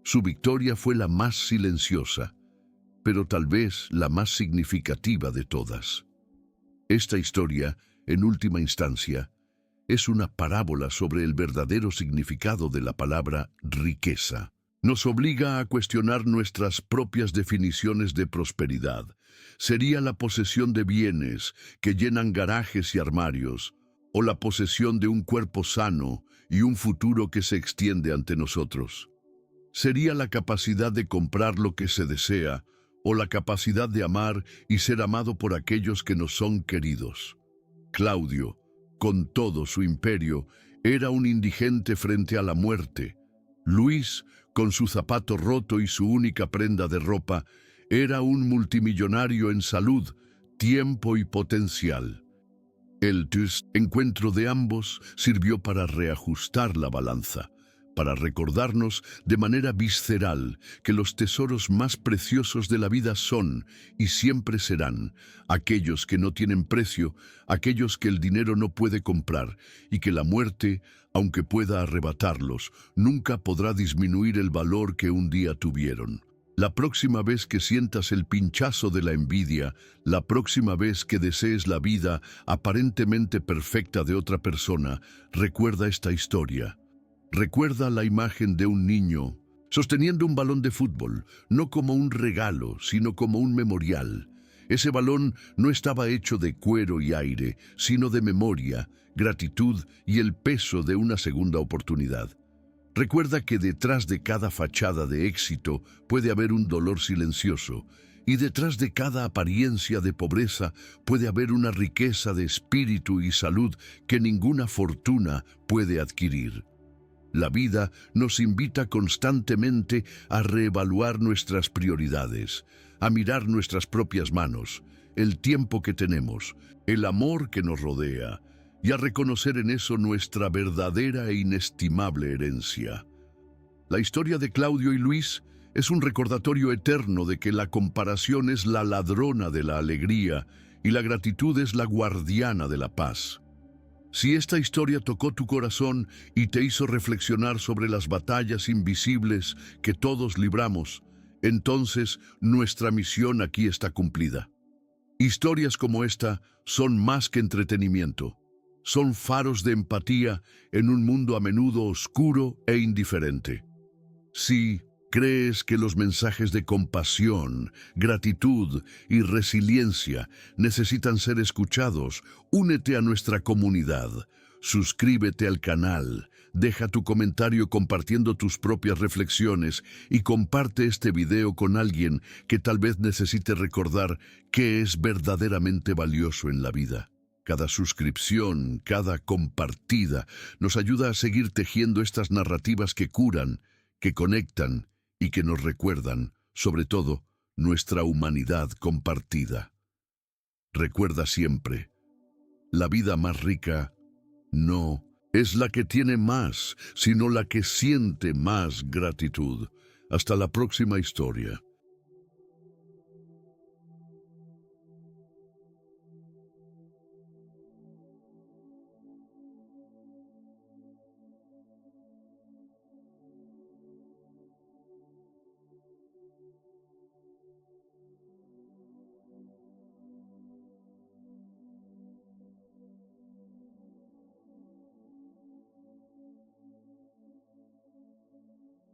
Su victoria fue la más silenciosa, pero tal vez la más significativa de todas. Esta historia, en última instancia, es una parábola sobre el verdadero significado de la palabra riqueza. Nos obliga a cuestionar nuestras propias definiciones de prosperidad. ¿Sería la posesión de bienes que llenan garajes y armarios, o la posesión de un cuerpo sano y un futuro que se extiende ante nosotros? ¿Sería la capacidad de comprar lo que se desea, o la capacidad de amar y ser amado por aquellos que nos son queridos? Claudio, con todo su imperio, era un indigente frente a la muerte. Luis, con su zapato roto y su única prenda de ropa, era un multimillonario en salud, tiempo y potencial. El encuentro de ambos sirvió para reajustar la balanza, para recordarnos de manera visceral que los tesoros más preciosos de la vida son, y siempre serán, aquellos que no tienen precio, aquellos que el dinero no puede comprar, y que la muerte, aunque pueda arrebatarlos, nunca podrá disminuir el valor que un día tuvieron. La próxima vez que sientas el pinchazo de la envidia, la próxima vez que desees la vida aparentemente perfecta de otra persona, recuerda esta historia. Recuerda la imagen de un niño sosteniendo un balón de fútbol, no como un regalo, sino como un memorial. Ese balón no estaba hecho de cuero y aire, sino de memoria, gratitud y el peso de una segunda oportunidad. Recuerda que detrás de cada fachada de éxito puede haber un dolor silencioso, y detrás de cada apariencia de pobreza puede haber una riqueza de espíritu y salud que ninguna fortuna puede adquirir. La vida nos invita constantemente a reevaluar nuestras prioridades, a mirar nuestras propias manos, el tiempo que tenemos, el amor que nos rodea, y a reconocer en eso nuestra verdadera e inestimable herencia. La historia de Claudio y Luis es un recordatorio eterno de que la comparación es la ladrona de la alegría y la gratitud es la guardiana de la paz. Si esta historia tocó tu corazón y te hizo reflexionar sobre las batallas invisibles que todos libramos, entonces nuestra misión aquí está cumplida. Historias como esta son más que entretenimiento. Son faros de empatía en un mundo a menudo oscuro e indiferente. Si crees que los mensajes de compasión, gratitud y resiliencia necesitan ser escuchados, únete a nuestra comunidad. Suscríbete al canal, deja tu comentario compartiendo tus propias reflexiones y comparte este video con alguien que tal vez necesite recordar qué es verdaderamente valioso en la vida. Cada suscripción, cada compartida, nos ayuda a seguir tejiendo estas narrativas que curan, que conectan y que nos recuerdan, sobre todo, nuestra humanidad compartida. Recuerda siempre, la vida más rica no es la que tiene más, sino la que siente más gratitud. Hasta la próxima historia.